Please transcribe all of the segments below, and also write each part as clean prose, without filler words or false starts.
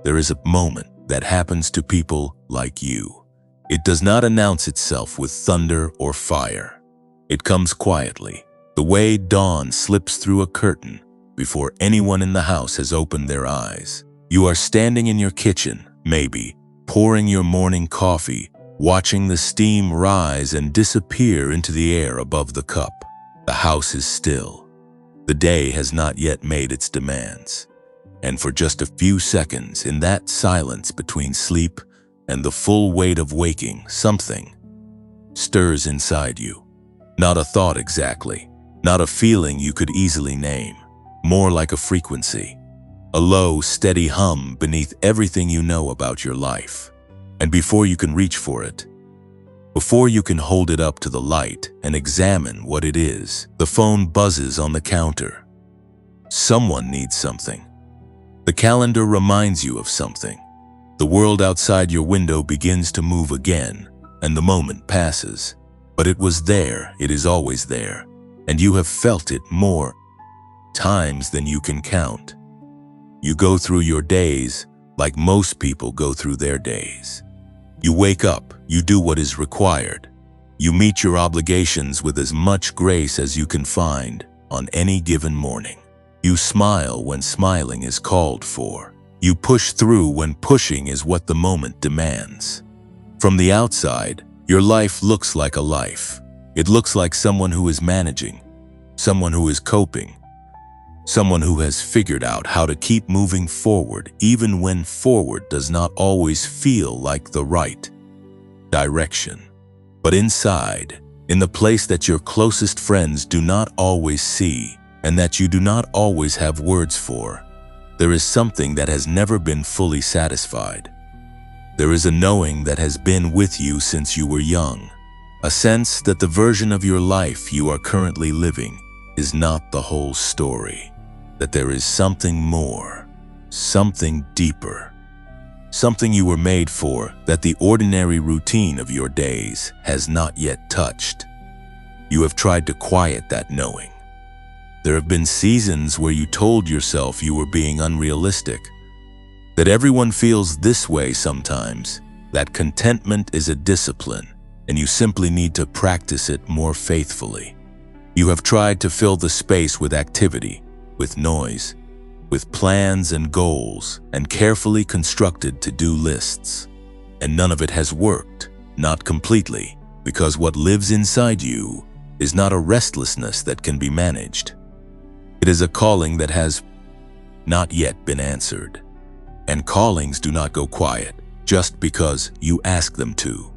there is a moment that happens to people like you. It does not announce itself with thunder or fire. It comes quietly, the way dawn slips through a curtain before anyone in the house has opened their eyes. You are standing in your kitchen, maybe, pouring your morning coffee, watching the steam rise and disappear into the air above the cup. The house is still. The day has not yet made its demands. And for just a few seconds, in that silence between sleep and the full weight of waking, something stirs inside you. Not a thought exactly, not a feeling you could easily name, more like a frequency, a low, steady hum beneath everything you know about your life. And before you can reach for it, before you can hold it up to the light and examine what it is, the phone buzzes on the counter. Someone needs something. The calendar reminds you of something. The world outside your window begins to move again, and the moment passes. But it was there, it is always there, and you have felt it more times than you can count. You go through your days like most people go through their days. You wake up, you do what is required. You meet your obligations with as much grace as you can find on any given morning. You smile when smiling is called for. You push through when pushing is what the moment demands. From the outside, your life looks like a life. It looks like someone who is managing, someone who is coping, someone who has figured out how to keep moving forward even when forward does not always feel like the right direction. But inside, in the place that your closest friends do not always see and that you do not always have words for, there is something that has never been fully satisfied. There is a knowing that has been with you since you were young, a sense that the version of your life you are currently living is not the whole story, that there is something more, something deeper, something you were made for that the ordinary routine of your days has not yet touched. You have tried to quiet that knowing. There have been seasons where you told yourself you were being unrealistic, that everyone feels this way sometimes, that contentment is a discipline, and you simply need to practice it more faithfully. You have tried to fill the space with activity, with noise, with plans and goals, and carefully constructed to-do lists. And none of it has worked, not completely, because what lives inside you is not a restlessness that can be managed. It is a calling that has not yet been answered. And callings do not go quiet just because you ask them to.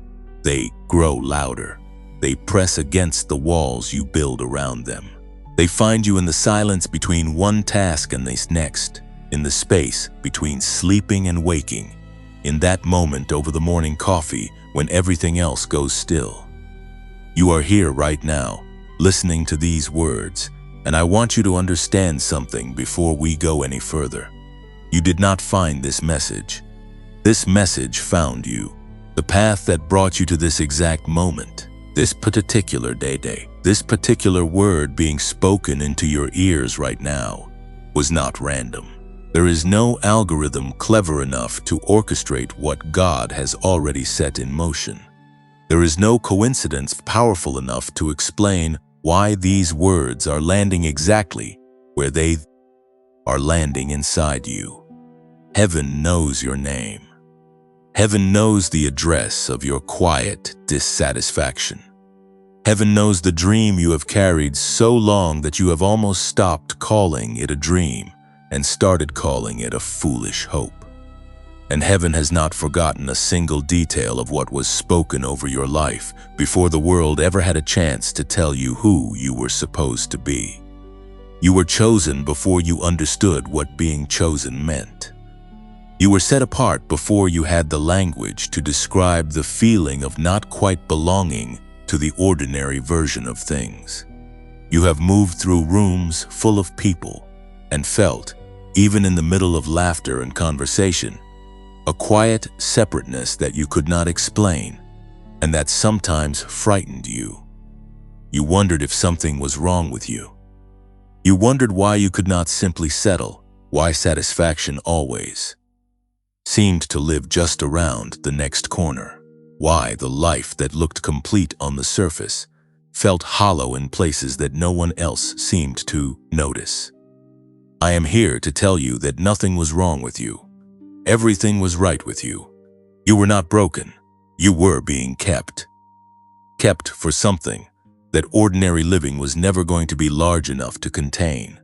They grow louder. They press against the walls you build around them. They find you in the silence between one task and the next, in the space between sleeping and waking, in that moment over the morning coffee when everything else goes still. You are here right now, listening to these words, and I want you to understand something before we go any further. You did not find this message. This message found you. The path that brought you to this exact moment, this particular day, this particular word being spoken into your ears right now, was not random. There is no algorithm clever enough to orchestrate what God has already set in motion. There is no coincidence powerful enough to explain why these words are landing exactly where they are landing inside you. Heaven knows your name. Heaven knows the address of your quiet dissatisfaction. Heaven knows the dream you have carried so long that you have almost stopped calling it a dream and started calling it a foolish hope. And heaven has not forgotten a single detail of what was spoken over your life before the world ever had a chance to tell you who you were supposed to be. You were chosen before you understood what being chosen meant. You were set apart before you had the language to describe the feeling of not quite belonging to the ordinary version of things. You have moved through rooms full of people and felt, even in the middle of laughter and conversation, a quiet separateness that you could not explain and that sometimes frightened you. You wondered if something was wrong with you. You wondered why you could not simply settle, why satisfaction always seemed to live just around the next corner. Why the life that looked complete on the surface felt hollow in places that no one else seemed to notice. I am here to tell you that nothing was wrong with you. Everything was right with you. You were not broken. You were being kept. Kept for something that ordinary living was never going to be large enough to contain.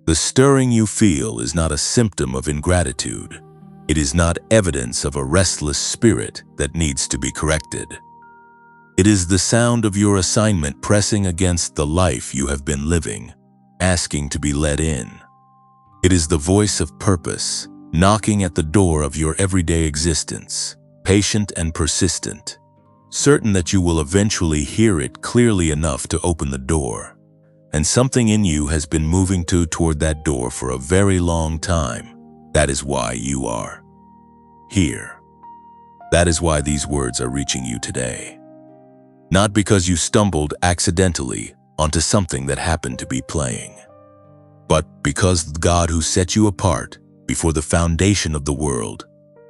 The stirring you feel is not a symptom of ingratitude. It is not evidence of a restless spirit that needs to be corrected. It is the sound of your assignment pressing against the life you have been living, asking to be let in. It is the voice of purpose, knocking at the door of your everyday existence, patient and persistent, certain that you will eventually hear it clearly enough to open the door. And something in you has been moving toward that door for a very long time. That is why you are here. That is why these words are reaching you today. Not because you stumbled accidentally onto something that happened to be playing, but because God who set you apart before the foundation of the world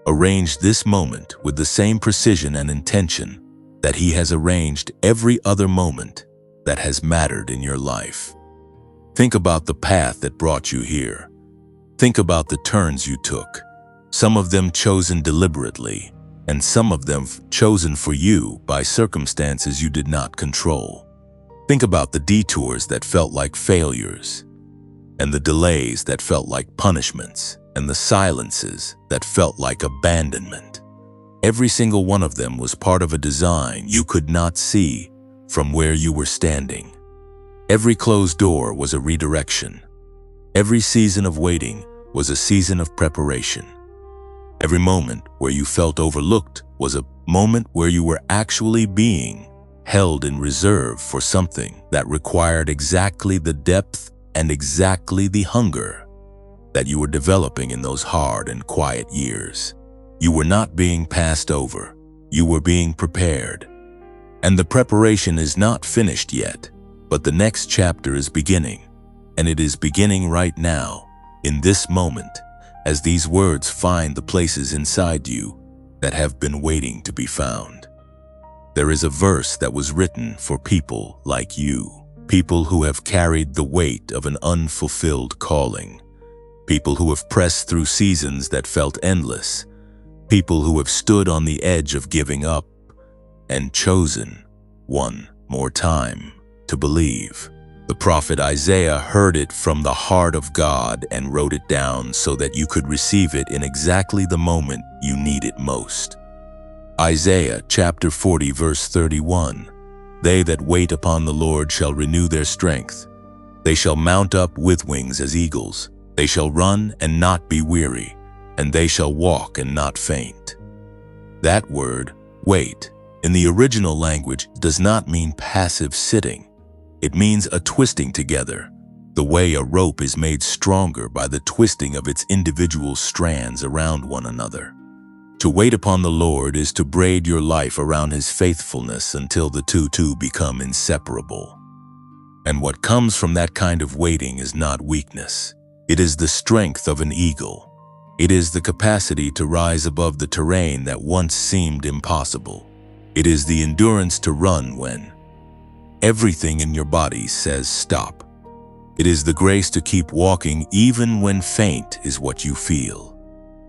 arranged this moment with the same precision and intention that He has arranged every other moment that has mattered in your life. Think about the path that brought you here. Think about the turns you took, some of them chosen deliberately, and some of them chosen for you by circumstances you did not control. Think about the detours that felt like failures, and the delays that felt like punishments, and the silences that felt like abandonment. Every single one of them was part of a design you could not see from where you were standing. Every closed door was a redirection. Every season of waiting was a season of preparation. Every moment where you felt overlooked was a moment where you were actually being held in reserve for something that required exactly the depth and exactly the hunger that you were developing in those hard and quiet years. You were not being passed over. You were being prepared. And the preparation is not finished yet, but the next chapter is beginning, and it is beginning right now, in this moment, as these words find the places inside you that have been waiting to be found. There is a verse that was written for people like you, people who have carried the weight of an unfulfilled calling, people who have pressed through seasons that felt endless, people who have stood on the edge of giving up and chosen one more time to believe. The prophet Isaiah heard it from the heart of God and wrote it down so that you could receive it in exactly the moment you need it most. Isaiah chapter 40 verse 31, "They that wait upon the Lord shall renew their strength. They shall mount up with wings as eagles. They shall run and not be weary, and they shall walk and not faint." That word, wait, in the original language does not mean passive sitting. It means a twisting together, the way a rope is made stronger by the twisting of its individual strands around one another. To wait upon the Lord is to braid your life around His faithfulness until the two become inseparable. And what comes from that kind of waiting is not weakness. It is the strength of an eagle. It is the capacity to rise above the terrain that once seemed impossible. It is the endurance to run when everything in your body says stop. It is the grace to keep walking even when faint is what you feel.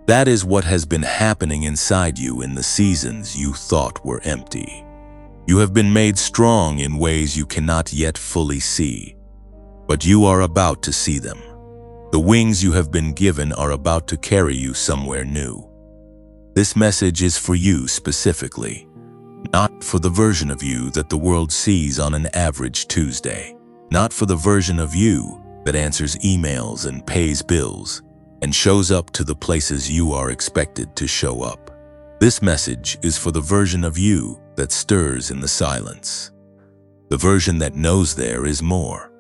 That is what has been happening inside you in the seasons you thought were empty. You have been made strong in ways you cannot yet fully see, but you are about to see them. The wings you have been given are about to carry you somewhere new. This message is for you specifically, not for the version of you that the world sees on an average Tuesday, not for the version of you that answers emails and pays bills and shows up to the places you are expected to show up. This message is for the version of you that stirs in the silence, the version that knows there is more,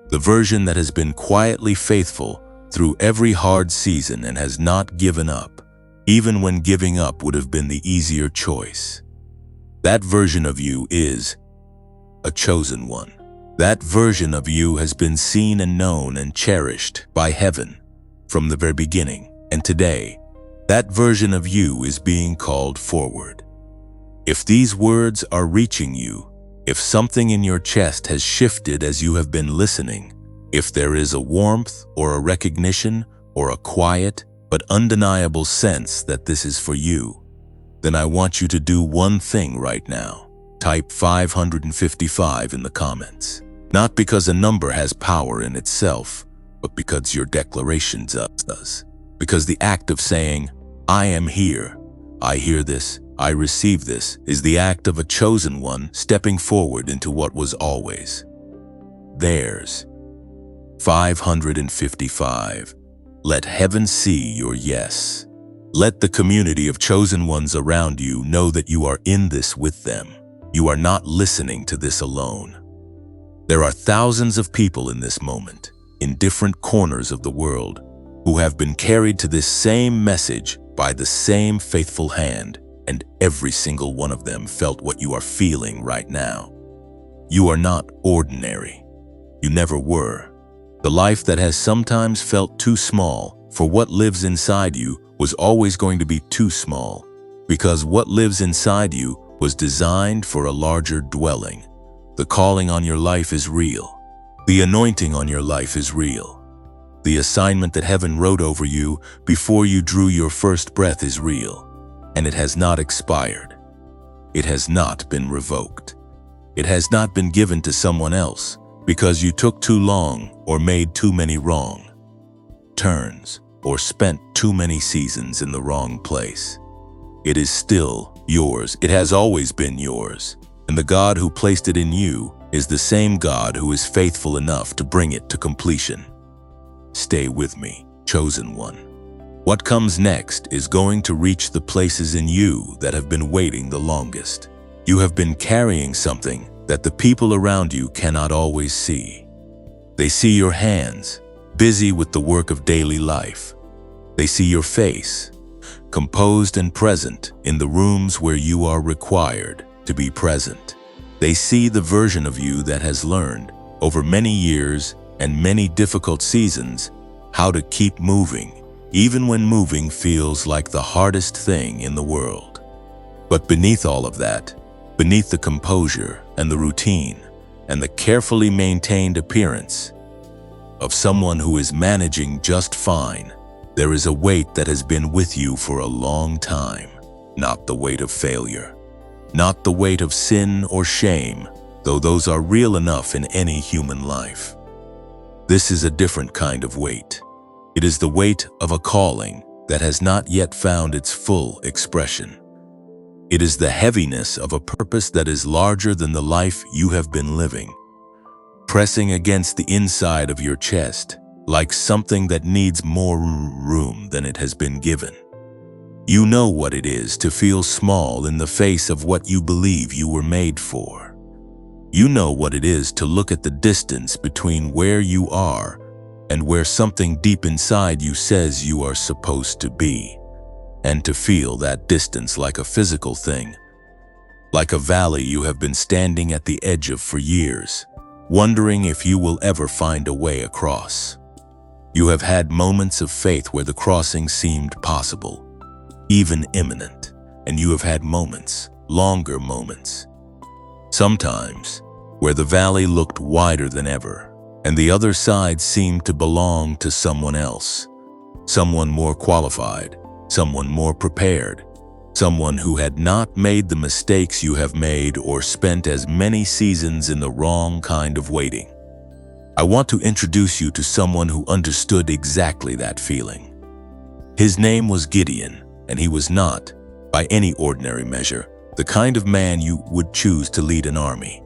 the version that has been quietly faithful through every hard season and has not given up, even when giving up would have been the easier choice. That version of you is a chosen one. That version of you has been seen and known and cherished by heaven from the very beginning. And today, That version of you is being called forward. If these words are reaching you, if something in your chest has shifted as you have been listening, if there is a warmth or a recognition or a quiet but undeniable sense that this is for you, then I want you to do one thing right now. Type 555 in the comments. Not because a number has power in itself, but because your declaration does. Because the act of saying, I am here, I hear this, I receive this, is the act of a chosen one stepping forward into what was always theirs. 555. Let heaven see your yes. Let the community of chosen ones around you know that you are in this with them. You are not listening to this alone. There are thousands of people in this moment, in different corners of the world, who have been carried to this same message by the same faithful hand, and every single one of them felt what you are feeling right now. You are not ordinary. You never were. The life that has sometimes felt too small for what lives inside you was always going to be too small, because what lives inside you was designed for a larger dwelling. The calling on your life is real. The anointing on your life is real. The assignment that heaven wrote over you before you drew your first breath is real, and it has not expired. It has not been revoked. It has not been given to someone else because you took too long or made too many wrong turns or spent too many seasons in the wrong place. It is still yours. It has always been yours. And the God who placed it in you is the same God who is faithful enough to bring it to completion. Stay with me, chosen one. What comes next is going to reach the places in you that have been waiting the longest. You have been carrying something that the people around you cannot always see. They see your hands, busy with the work of daily life. They see your face, composed and present in the rooms where you are required to be present. They see the version of you that has learned, over many years and many difficult seasons, how to keep moving, even when moving feels like the hardest thing in the world. But beneath all of that, beneath the composure and the routine and the carefully maintained appearance of someone who is managing just fine, there is a weight that has been with you for a long time. Not the weight of failure, not the weight of sin or shame, though those are real enough in any human life. This is a different kind of weight. It is the weight of a calling that has not yet found its full expression. It is the heaviness of a purpose that is larger than the life you have been living, pressing against the inside of your chest like something that needs more room than it has been given. You know what it is to feel small in the face of what you believe you were made for. You know what it is to look at the distance between where you are and where something deep inside you says you are supposed to be, and to feel that distance like a physical thing, like a valley you have been standing at the edge of for years, wondering if you will ever find a way across. You have had moments of faith where the crossing seemed possible, even imminent, and you have had moments, longer moments, sometimes, where the valley looked wider than ever, and the other side seemed to belong to someone else, someone more qualified, someone more prepared, someone who had not made the mistakes you have made or spent as many seasons in the wrong kind of waiting. I want to introduce you to someone who understood exactly that feeling. His name was Gideon, and he was not, by any ordinary measure, the kind of man you would choose to lead an army.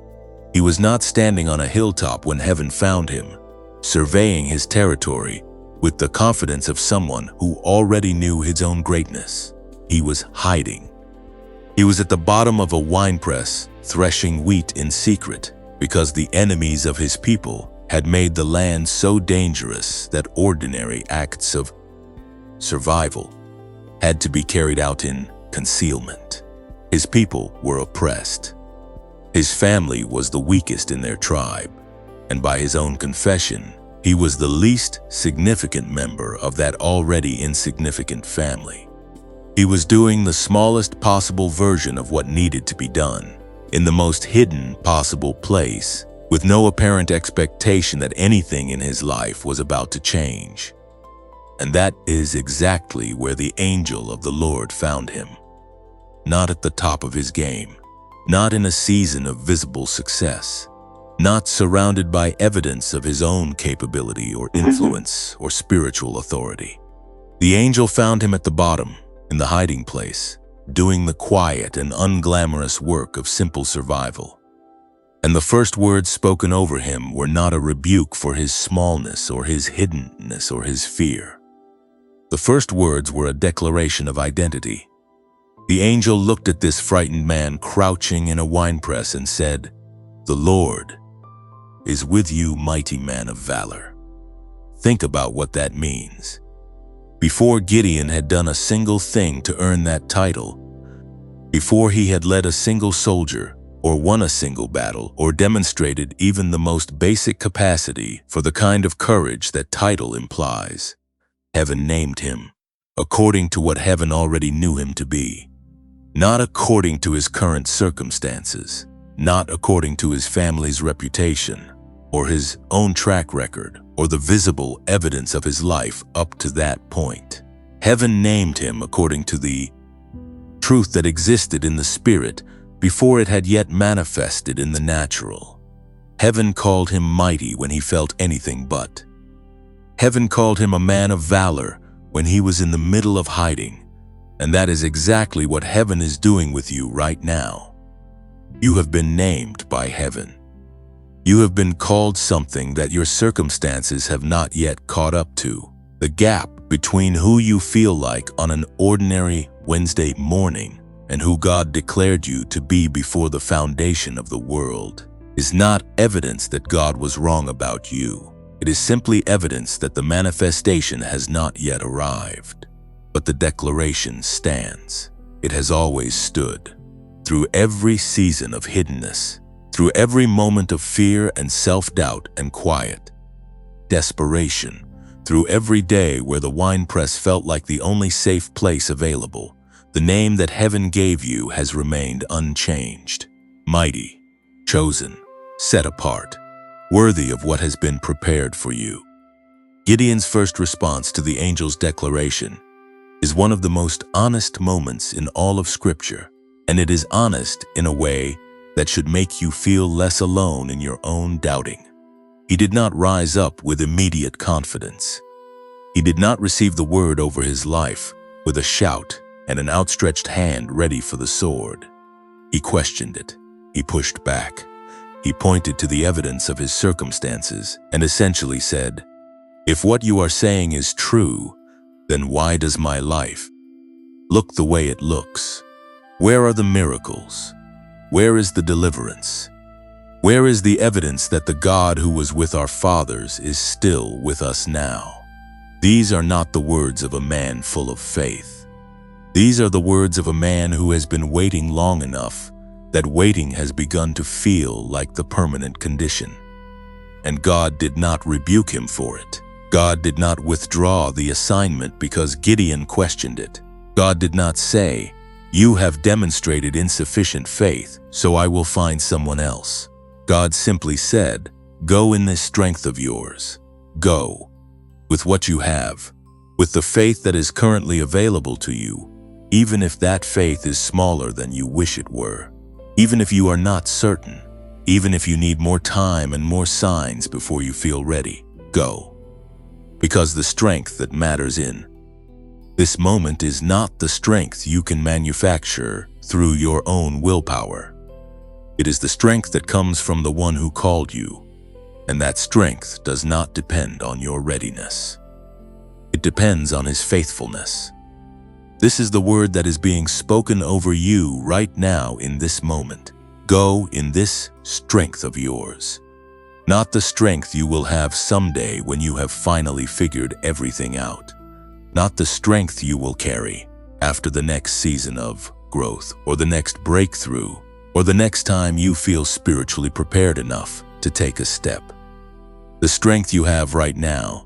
He was not standing on a hilltop when heaven found him, surveying his territory with the confidence of someone who already knew his own greatness. He was hiding. He was at the bottom of a winepress, threshing wheat in secret, because the enemies of his people had made the land so dangerous that ordinary acts of survival had to be carried out in concealment. His people were oppressed. His family was the weakest in their tribe, and by his own confession, he was the least significant member of that already insignificant family. He was doing the smallest possible version of what needed to be done, in the most hidden possible place, with no apparent expectation that anything in his life was about to change. And that is exactly where the angel of the Lord found him. Not at the top of his game, not in a season of visible success, not surrounded by evidence of his own capability or influence or spiritual authority. The angel found him at the bottom, in the hiding place, doing the quiet and unglamorous work of simple survival. And the first words spoken over him were not a rebuke for his smallness or his hiddenness or his fear. The first words were a declaration of identity. The angel looked at this frightened man crouching in a winepress and said, "The Lord is with you, mighty man of valor." Think about what that means. Before Gideon had done a single thing to earn that title, before he had led a single soldier, or won a single battle, or demonstrated even the most basic capacity for the kind of courage that title implies, heaven named him, according to what heaven already knew him to be. Not according to his current circumstances, not according to his family's reputation, or his own track record, or the visible evidence of his life up to that point. Heaven named him according to the truth that existed in the spirit before it had yet manifested in the natural. Heaven called him mighty when he felt anything but. Heaven called him a man of valor when he was in the middle of hiding, and that is exactly what heaven is doing with you right now. You have been named by heaven. You have been called something that your circumstances have not yet caught up to. The gap between who you feel like on an ordinary Wednesday morning and who God declared you to be before the foundation of the world is not evidence that God was wrong about you. It is simply evidence that the manifestation has not yet arrived. But the declaration stands. It has always stood. Through every season of hiddenness, through every moment of fear and self-doubt and quiet desperation, through every day where the winepress felt like the only safe place available, the name that heaven gave you has remained unchanged. Mighty, chosen, set apart, worthy of what has been prepared for you. Gideon's first response to the angel's declaration is one of the most honest moments in all of Scripture, and it is honest in a way that should make you feel less alone in your own doubting. He did not rise up with immediate confidence. He did not receive the word over his life with a shout and an outstretched hand ready for the sword. He questioned it. He pushed back. He pointed to the evidence of his circumstances and essentially said, "If what you are saying is true, then why does my life look the way it looks? Where are the miracles? Where is the deliverance? Where is the evidence that the God who was with our fathers is still with us now?" These are not the words of a man full of faith. These are the words of a man who has been waiting long enough that waiting has begun to feel like the permanent condition. And God did not rebuke him for it. God did not withdraw the assignment because Gideon questioned it. God did not say, "You have demonstrated insufficient faith, so I will find someone else." God simply said, "Go in this strength of yours. Go with what you have, with the faith that is currently available to you, even if that faith is smaller than you wish it were, even if you are not certain, even if you need more time and more signs before you feel ready. Go. Because the strength that matters in this moment is not the strength you can manufacture through your own willpower. It is the strength that comes from the one who called you, and that strength does not depend on your readiness. It depends on his faithfulness. This is the word that is being spoken over you right now in this moment. Go in this strength of yours. Not the strength you will have someday when you have finally figured everything out. Not the strength you will carry after the next season of growth, or the next breakthrough, or the next time you feel spiritually prepared enough to take a step. The strength you have right now,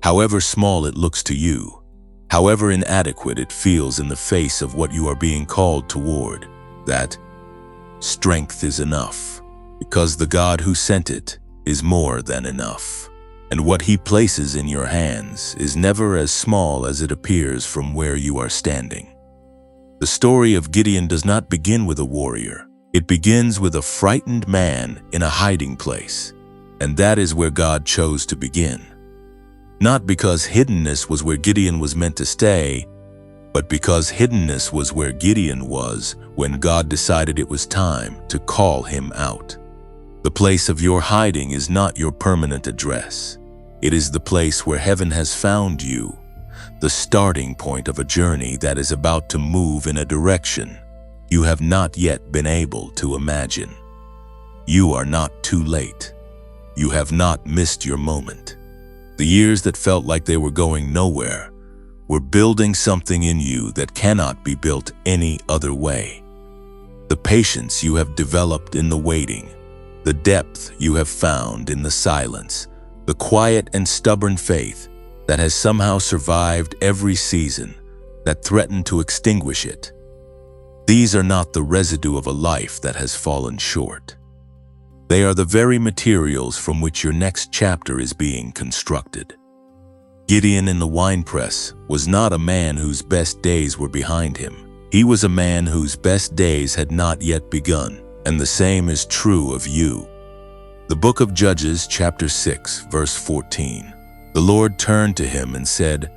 however small it looks to you, however inadequate it feels in the face of what you are being called toward, that strength is enough, because the God who sent it is more than enough. And what he places in your hands is never as small as it appears from where you are standing. The story of Gideon does not begin with a warrior. It begins with a frightened man in a hiding place. And that is where God chose to begin. Not because hiddenness was where Gideon was meant to stay, but because hiddenness was where Gideon was when God decided it was time to call him out. The place of your hiding is not your permanent address. It is the place where heaven has found you, the starting point of a journey that is about to move in a direction you have not yet been able to imagine. You are not too late. You have not missed your moment. The years that felt like they were going nowhere were building something in you that cannot be built any other way. The patience you have developed in the waiting, the depth you have found in the silence, the quiet and stubborn faith that has somehow survived every season that threatened to extinguish it. These are not the residue of a life that has fallen short. They are the very materials from which your next chapter is being constructed. Gideon in the winepress was not a man whose best days were behind him. He was a man whose best days had not yet begun, and the same is true of you. The book of Judges, chapter 6, verse 14. The Lord turned to him and said,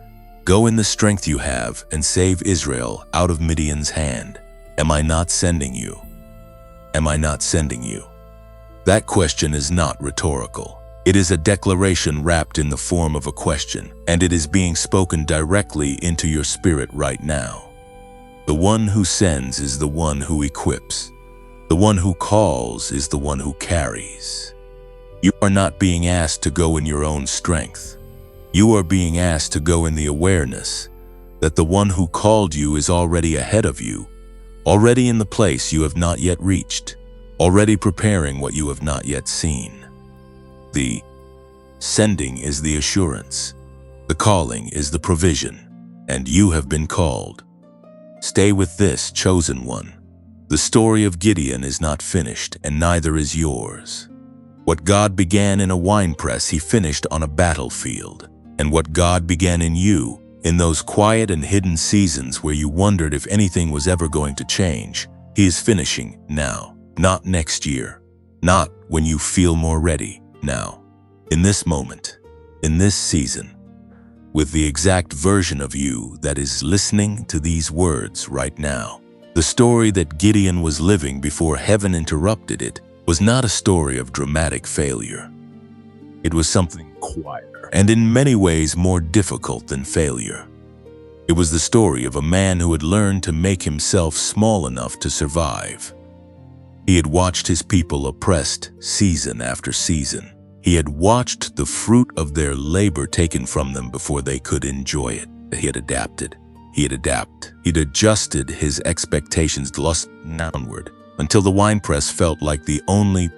"Go in the strength you have and save Israel out of Midian's hand. Am I not sending you? Am I not sending you?" That question is not rhetorical. It is a declaration wrapped in the form of a question, and it is being spoken directly into your spirit right now. The one who sends is the one who equips. The one who calls is the one who carries. You are not being asked to go in your own strength. You are being asked to go in the awareness that the one who called you is already ahead of you, already in the place you have not yet reached, already preparing what you have not yet seen. The sending is the assurance. The calling is the provision, and you have been called. Stay with this, chosen one. The story of Gideon is not finished, and neither is yours. What God began in a winepress, he finished on a battlefield. And what God began in you, in those quiet and hidden seasons where you wondered if anything was ever going to change, he is finishing now. Not next year, not when you feel more ready, now, in this moment, in this season, with the exact version of you that is listening to these words right now. The story that Gideon was living before heaven interrupted it was not a story of dramatic failure. It was something quieter and in many ways more difficult than failure. It was the story of a man who had learned to make himself small enough to survive. He had watched his people oppressed season after season. He had watched the fruit of their labor taken from them before they could enjoy it. He had adapted. He'd adjusted his expectations downward until the winepress felt like the only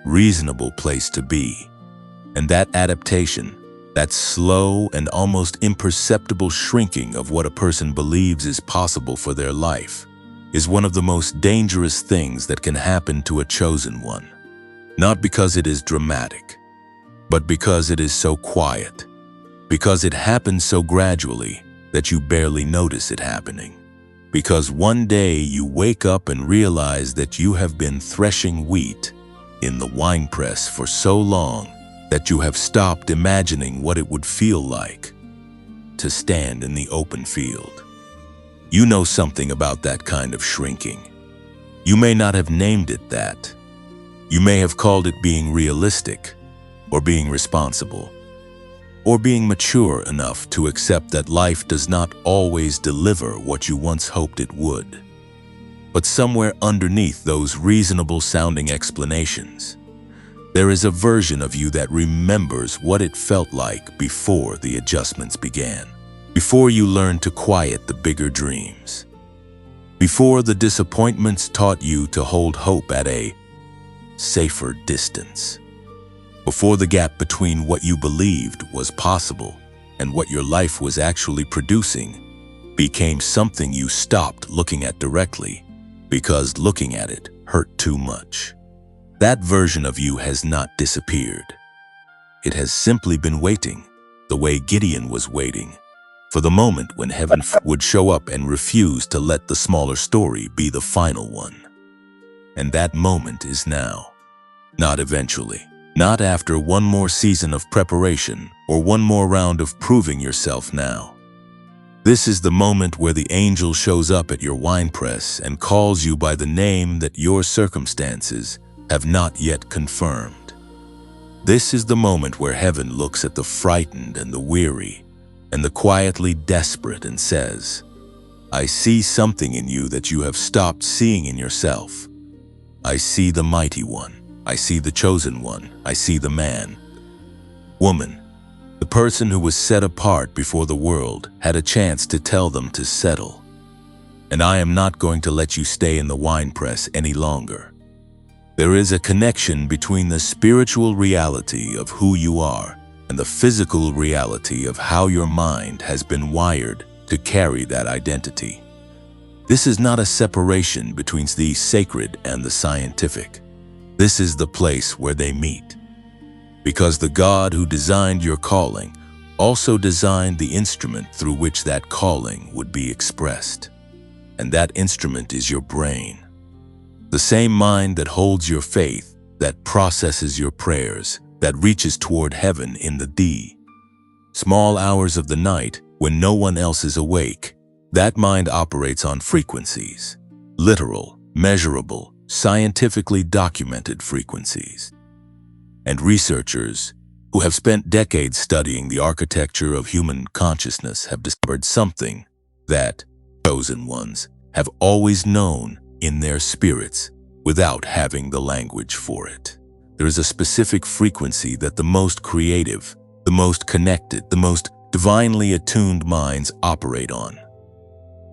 reasonable place to be. And that adaptation, that slow and almost imperceptible shrinking of what a person believes is possible for their life, is one of the most dangerous things that can happen to a chosen one. Not because it is dramatic, but because it is so quiet, because it happens so gradually that you barely notice it happening. Because one day you wake up and realize that you have been threshing wheat in the winepress for so long that you have stopped imagining what it would feel like to stand in the open field. You know something about that kind of shrinking. You may not have named it that. You may have called it being realistic, or being responsible, or being mature enough to accept that life does not always deliver what you once hoped it would. But somewhere underneath those reasonable-sounding explanations, there is a version of you that remembers what it felt like before the adjustments began, before you learned to quiet the bigger dreams, before the disappointments taught you to hold hope at a safer distance, before the gap between what you believed was possible and what your life was actually producing became something you stopped looking at directly because looking at it hurt too much. That version of you has not disappeared. It has simply been waiting, the way Gideon was waiting, for the moment when heaven would show up and refuse to let the smaller story be the final one. And that moment is now. Not eventually. Not after one more season of preparation or one more round of proving yourself now. This is the moment where the angel shows up at your winepress and calls you by the name that your circumstances have not yet confirmed. This is the moment where heaven looks at the frightened and the weary and the quietly desperate and says, I see something in you that you have stopped seeing in yourself. I see the mighty one. I see the chosen one. I see the man, woman, the person who was set apart before the world had a chance to tell them to settle. And I am not going to let you stay in the winepress any longer. There is a connection between the spiritual reality of who you are and the physical reality of how your mind has been wired to carry that identity. This is not a separation between the sacred and the scientific. This is the place where they meet. Because the God who designed your calling also designed the instrument through which that calling would be expressed. And that instrument is your brain. The same mind that holds your faith, that processes your prayers, that reaches toward heaven in the small hours of the night when no one else is awake. That mind operates on frequencies, literal, measurable, scientifically documented frequencies. And researchers who have spent decades studying the architecture of human consciousness have discovered something that chosen ones have always known in their spirits without having the language for it. There is a specific frequency that the most creative, the most connected, the most divinely attuned minds operate on.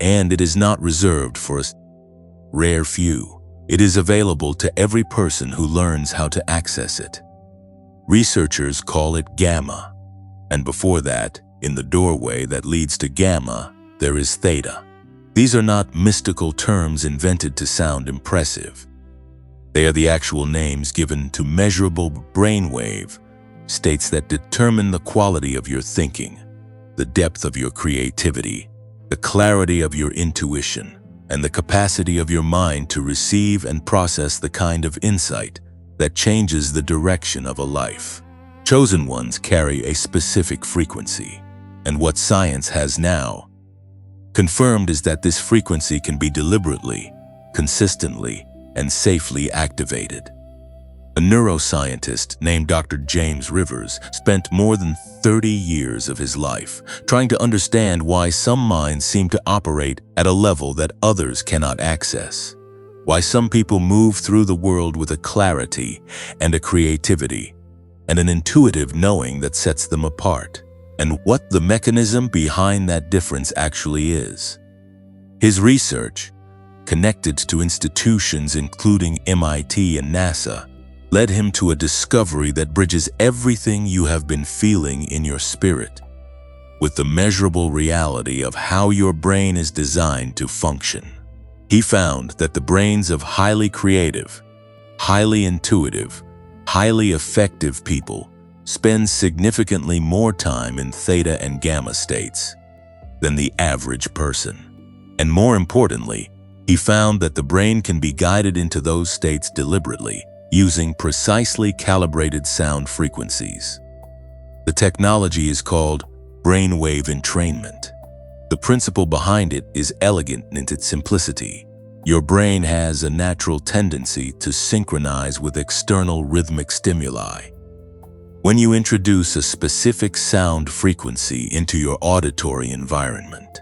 And it is not reserved for a rare few. It is available to every person who learns how to access it. Researchers call it gamma. And before that, in the doorway that leads to gamma, there is theta. These are not mystical terms invented to sound impressive. They are the actual names given to measurable brainwave states that determine the quality of your thinking, the depth of your creativity, the clarity of your intuition, and the capacity of your mind to receive and process the kind of insight that changes the direction of a life. Chosen ones carry a specific frequency, and what science has now confirmed is that this frequency can be deliberately, consistently, and safely activated. A neuroscientist named Dr. James Rivers spent more than 30 years of his life trying to understand why some minds seem to operate at a level that others cannot access, why some people move through the world with a clarity and a creativity and an intuitive knowing that sets them apart, and what the mechanism behind that difference actually is. His research, connected to institutions including MIT and NASA, led him to a discovery that bridges everything you have been feeling in your spirit with the measurable reality of how your brain is designed to function. He found that the brains of highly creative, highly intuitive, highly effective people spend significantly more time in theta and gamma states than the average person. And more importantly, he found that the brain can be guided into those states deliberately, using precisely calibrated sound frequencies. The technology is called brainwave entrainment. The principle behind it is elegant in its simplicity. Your brain has a natural tendency to synchronize with external rhythmic stimuli. When you introduce a specific sound frequency into your auditory environment,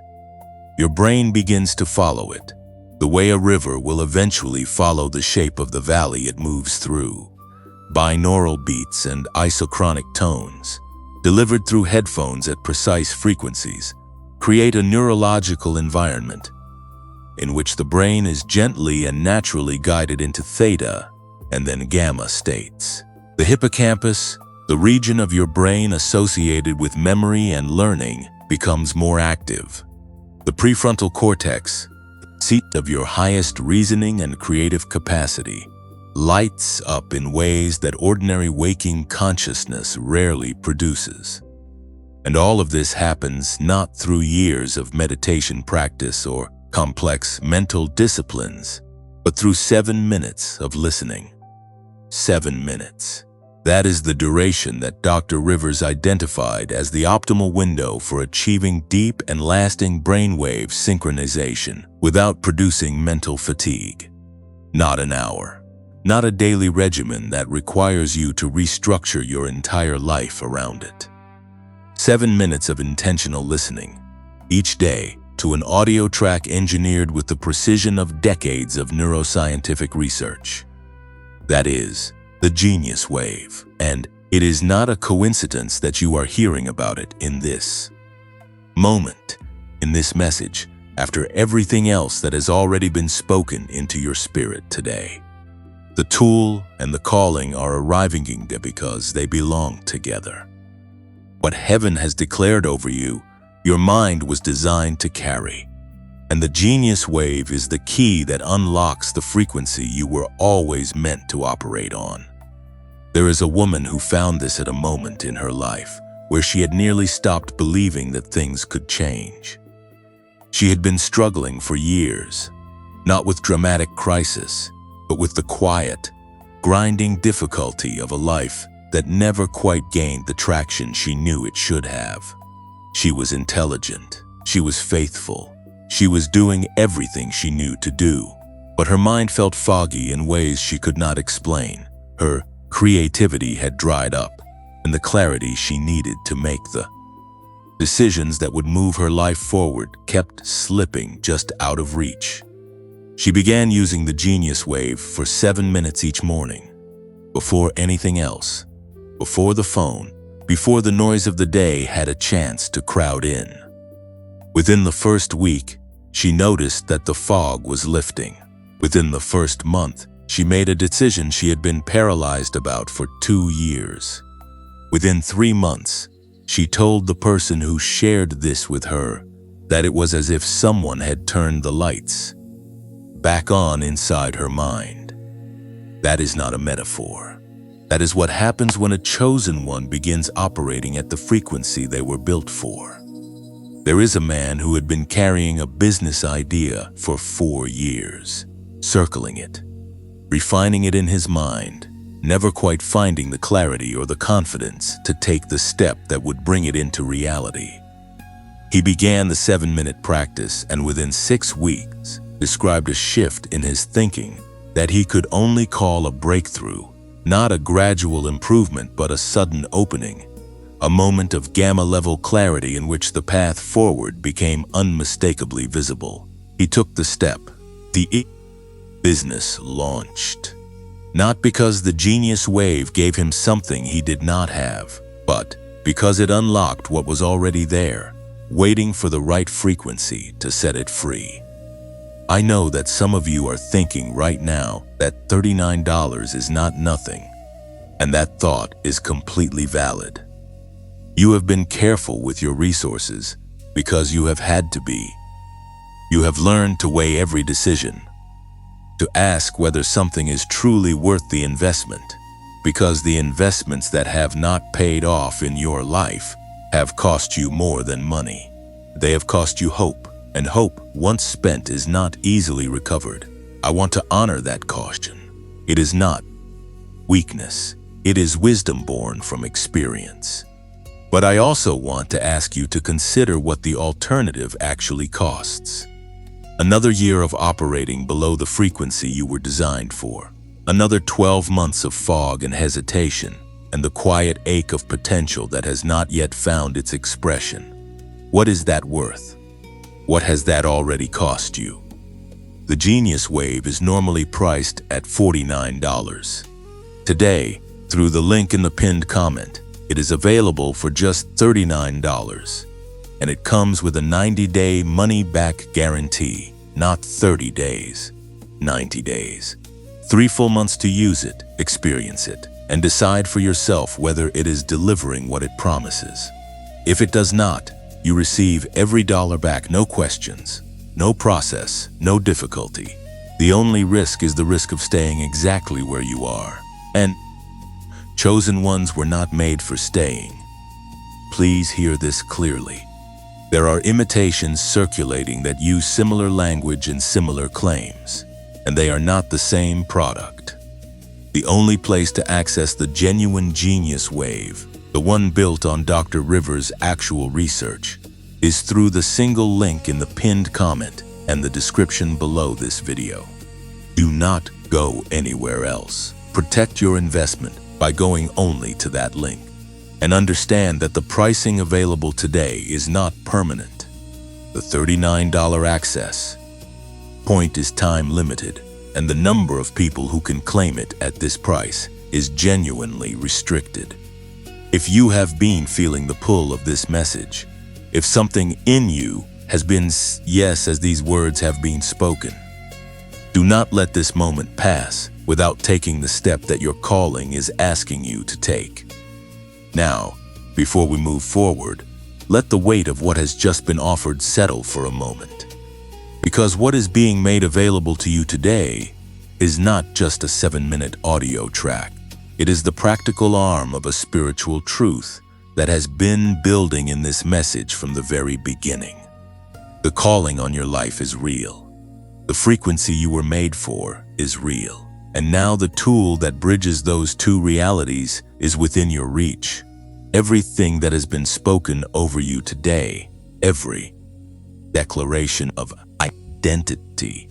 your brain begins to follow it, the way a river will eventually follow the shape of the valley it moves through. Binaural beats and isochronic tones, delivered through headphones at precise frequencies, create a neurological environment in which the brain is gently and naturally guided into theta and then gamma states. The hippocampus, The region of your brain associated with memory and learning becomes more active. The prefrontal cortex, seat of your highest reasoning and creative capacity, lights up in ways that ordinary waking consciousness rarely produces. And all of this happens not through years of meditation practice or complex mental disciplines, but through 7 minutes of listening. 7 minutes. That is the duration that Dr. Rivers identified as the optimal window for achieving deep and lasting brainwave synchronization without producing mental fatigue. Not an hour. Not a daily regimen that requires you to restructure your entire life around it. 7 minutes of intentional listening, each day, to an audio track engineered with the precision of decades of neuroscientific research. That is, the genius wave, and it is not a coincidence that you are hearing about it in this moment, in this message, after everything else that has already been spoken into your spirit today. The tool and the calling are arriving because they belong together. What heaven has declared over you, your mind was designed to carry. And the genius wave is the key that unlocks the frequency you were always meant to operate on. There is a woman who found this at a moment in her life where she had nearly stopped believing that things could change. She had been struggling for years, not with dramatic crisis, but with the quiet, grinding difficulty of a life that never quite gained the traction she knew it should have. She was intelligent, she was faithful, she was doing everything she knew to do, but her mind felt foggy in ways she could not explain. Her creativity had dried up, and the clarity she needed to make the decisions that would move her life forward kept slipping just out of reach. She began using the genius wave for 7 minutes each morning, before anything else, before the phone, before the noise of the day had a chance to crowd in. Within the first week, she noticed that the fog was lifting. Within the first month, she made a decision she had been paralyzed about for 2 years. Within 3 months, she told the person who shared this with her that it was as if someone had turned the lights back on inside her mind. That is not a metaphor. That is what happens when a chosen one begins operating at the frequency they were built for. There is a man who had been carrying a business idea for 4 years, circling it, refining it in his mind, never quite finding the clarity or the confidence to take the step that would bring it into reality. He began the 7-minute practice and within 6 weeks described a shift in his thinking that he could only call a breakthrough, not a gradual improvement but a sudden opening, a moment of gamma-level clarity in which the path forward became unmistakably visible. He took the step. The business launched. Not because the genius wave gave him something he did not have, but because it unlocked what was already there, waiting for the right frequency to set it free. I know that some of you are thinking right now that $39 is not nothing, and that thought is completely valid. You have been careful with your resources because you have had to be. You have learned to weigh every decision, to ask whether something is truly worth the investment, because the investments that have not paid off in your life have cost you more than money. They have cost you hope, and hope, once spent, is not easily recovered. I want to honor that caution. It is not weakness. It is wisdom born from experience. But I also want to ask you to consider what the alternative actually costs. Another year of operating below the frequency you were designed for. Another 12 months of fog and hesitation, and the quiet ache of potential that has not yet found its expression. What is that worth? What has that already cost you? The Genius Wave is normally priced at $49. Today, through the link in the pinned comment, it is available for just $39. And it comes with a 90-day money-back guarantee, not 30 days, 90 days. 3 full months to use it, experience it, and decide for yourself whether it is delivering what it promises. If it does not, you receive every dollar back, no questions, no process, no difficulty. The only risk is the risk of staying exactly where you are. And chosen ones were not made for staying. Please hear this clearly. There are imitations circulating that use similar language and similar claims, and they are not the same product. The only place to access the genuine genius wave, the one built on Dr. Rivers' actual research, is through the single link in the pinned comment and the description below this video. Do not go anywhere else. Protect your investment by going only to that link. And understand that the pricing available today is not permanent. The $39 access point is time limited, and the number of people who can claim it at this price is genuinely restricted. If you have been feeling the pull of this message, if something in you has been yes as these words have been spoken, do not let this moment pass without taking the step that your calling is asking you to take. Now, before we move forward, let the weight of what has just been offered settle for a moment. Because what is being made available to you today is not just a 7-minute audio track. It is the practical arm of a spiritual truth that has been building in this message from the very beginning. The calling on your life is real. The frequency you were made for is real. And now the tool that bridges those two realities is within your reach. Everything that has been spoken over you today, every declaration of identity,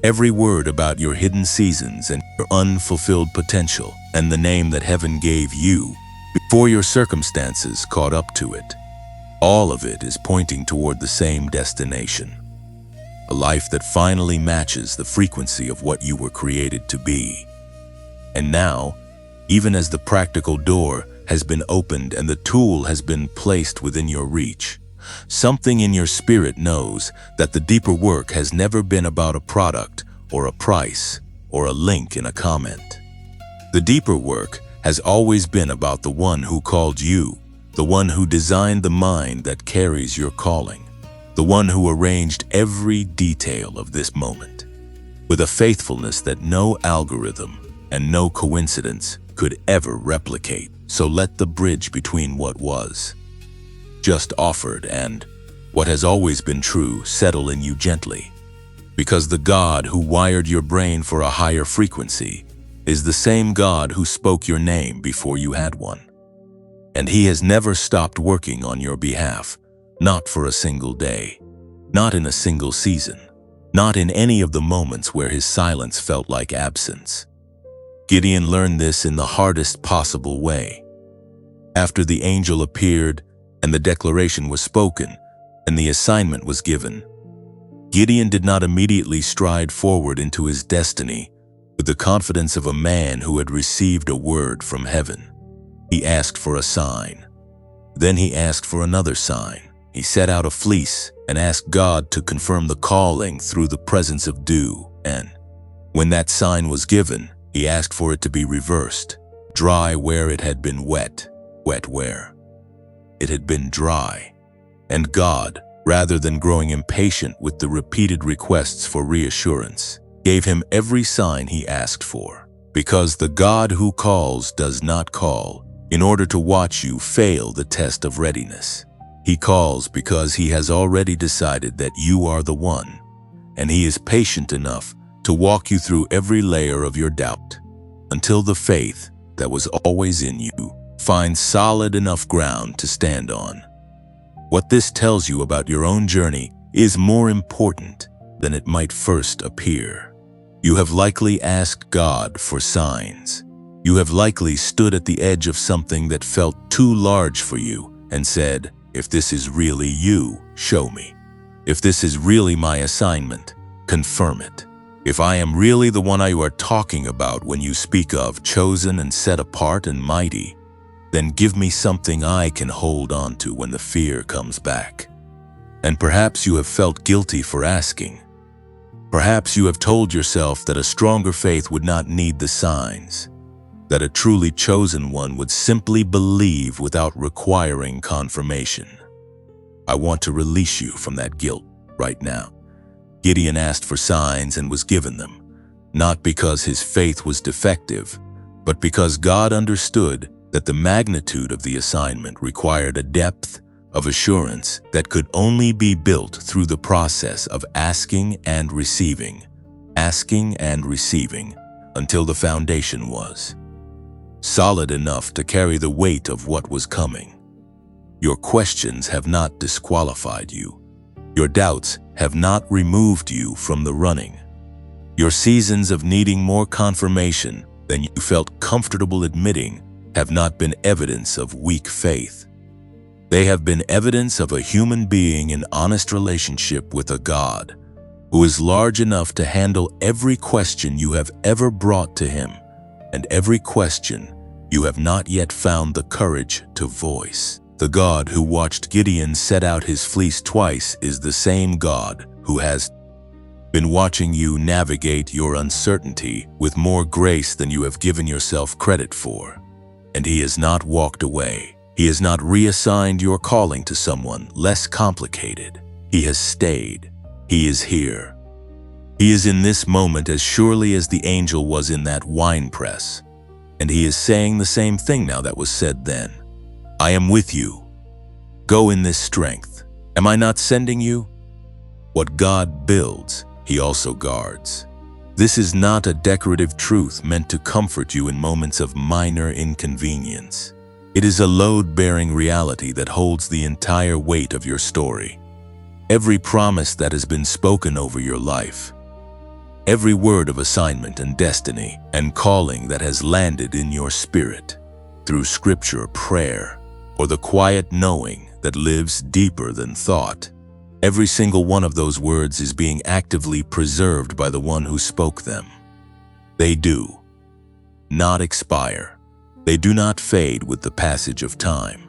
every word about your hidden seasons and your unfulfilled potential, and the name that heaven gave you before your circumstances caught up to it, all of it is pointing toward the same destination. A life that finally matches the frequency of what you were created to be. And now, even as the practical door has been opened and the tool has been placed within your reach, something in your spirit knows that the deeper work has never been about a product or a price or a link in a comment. The deeper work has always been about the one who called you, the one who designed the mind that carries your calling, the one who arranged every detail of this moment, with a faithfulness that no algorithm and no coincidence could ever replicate. So let the bridge between what was just offered and what has always been true settle in you gently. Because the God who wired your brain for a higher frequency is the same God who spoke your name before you had one. And He has never stopped working on your behalf. Not for a single day, not in a single season, not in any of the moments where His silence felt like absence. Gideon learned this in the hardest possible way. After the angel appeared and the declaration was spoken and the assignment was given, Gideon did not immediately stride forward into his destiny with the confidence of a man who had received a word from heaven. He asked for a sign. Then he asked for another sign. He set out a fleece and asked God to confirm the calling through the presence of dew, and when that sign was given, he asked for it to be reversed, dry where it had been wet, wet where it had been dry. And God, rather than growing impatient with the repeated requests for reassurance, gave him every sign he asked for, because the God who calls does not call in order to watch you fail the test of readiness. He calls because He has already decided that you are the one, and He is patient enough to walk you through every layer of your doubt until the faith that was always in you finds solid enough ground to stand on. What this tells you about your own journey is more important than it might first appear. You have likely asked God for signs. You have likely stood at the edge of something that felt too large for you and said, "If this is really you, show me. If this is really my assignment, confirm it. If I am really the one you are talking about when you speak of chosen and set apart and mighty, then give me something I can hold on to when the fear comes back." And perhaps you have felt guilty for asking. Perhaps you have told yourself that a stronger faith would not need the signs. that a truly chosen one would simply believe without requiring confirmation. I want to release you from that guilt right now. Gideon asked for signs and was given them, not because his faith was defective, but because God understood that the magnitude of the assignment required a depth of assurance that could only be built through the process of asking and receiving, until the foundation was solid enough to carry the weight of what was coming. Your questions have not disqualified you. Your doubts have not removed you from the running. Your seasons of needing more confirmation than you felt comfortable admitting have not been evidence of weak faith. They have been evidence of a human being in honest relationship with a God who is large enough to handle every question you have ever brought to him and every question you have not yet found the courage to voice. The God who watched Gideon set out his fleece twice is the same God who has been watching you navigate your uncertainty with more grace than you have given yourself credit for. And he has not walked away. He has not reassigned your calling to someone less complicated. He has stayed. He is here. He is in this moment as surely as the angel was in that winepress. And he is saying the same thing now that was said then. I am with you. Go in this strength. Am I not sending you? What God builds, he also guards. This is not a decorative truth meant to comfort you in moments of minor inconvenience. It is a load-bearing reality that holds the entire weight of your story. Every promise that has been spoken over your life, every word of assignment and destiny and calling that has landed in your spirit through scripture, prayer, or the quiet knowing that lives deeper than thought. Every single one of those words is being actively preserved by the one who spoke them. They do not expire. They do not fade with the passage of time.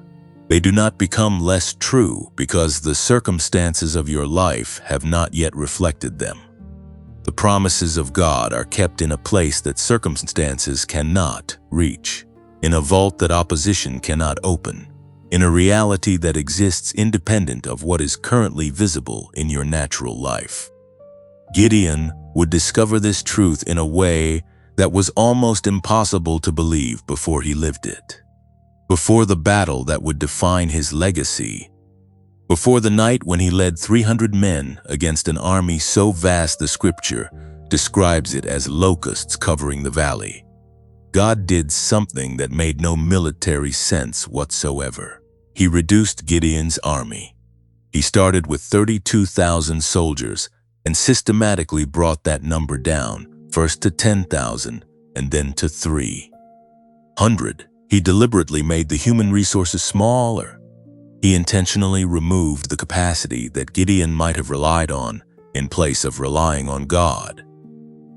They do not become less true because the circumstances of your life have not yet reflected them. The promises of God are kept in a place that circumstances cannot reach, in a vault that opposition cannot open, in a reality that exists independent of what is currently visible in your natural life. Gideon would discover this truth in a way that was almost impossible to believe before he lived it. Before the battle that would define his legacy, before the night when he led 300 men against an army so vast the scripture describes it as locusts covering the valley, God did something that made no military sense whatsoever. He reduced Gideon's army. He started with 32,000 soldiers and systematically brought that number down, first to 10,000 and then to 300. He deliberately made the human resources smaller. He intentionally removed the capacity that Gideon might have relied on in place of relying on God.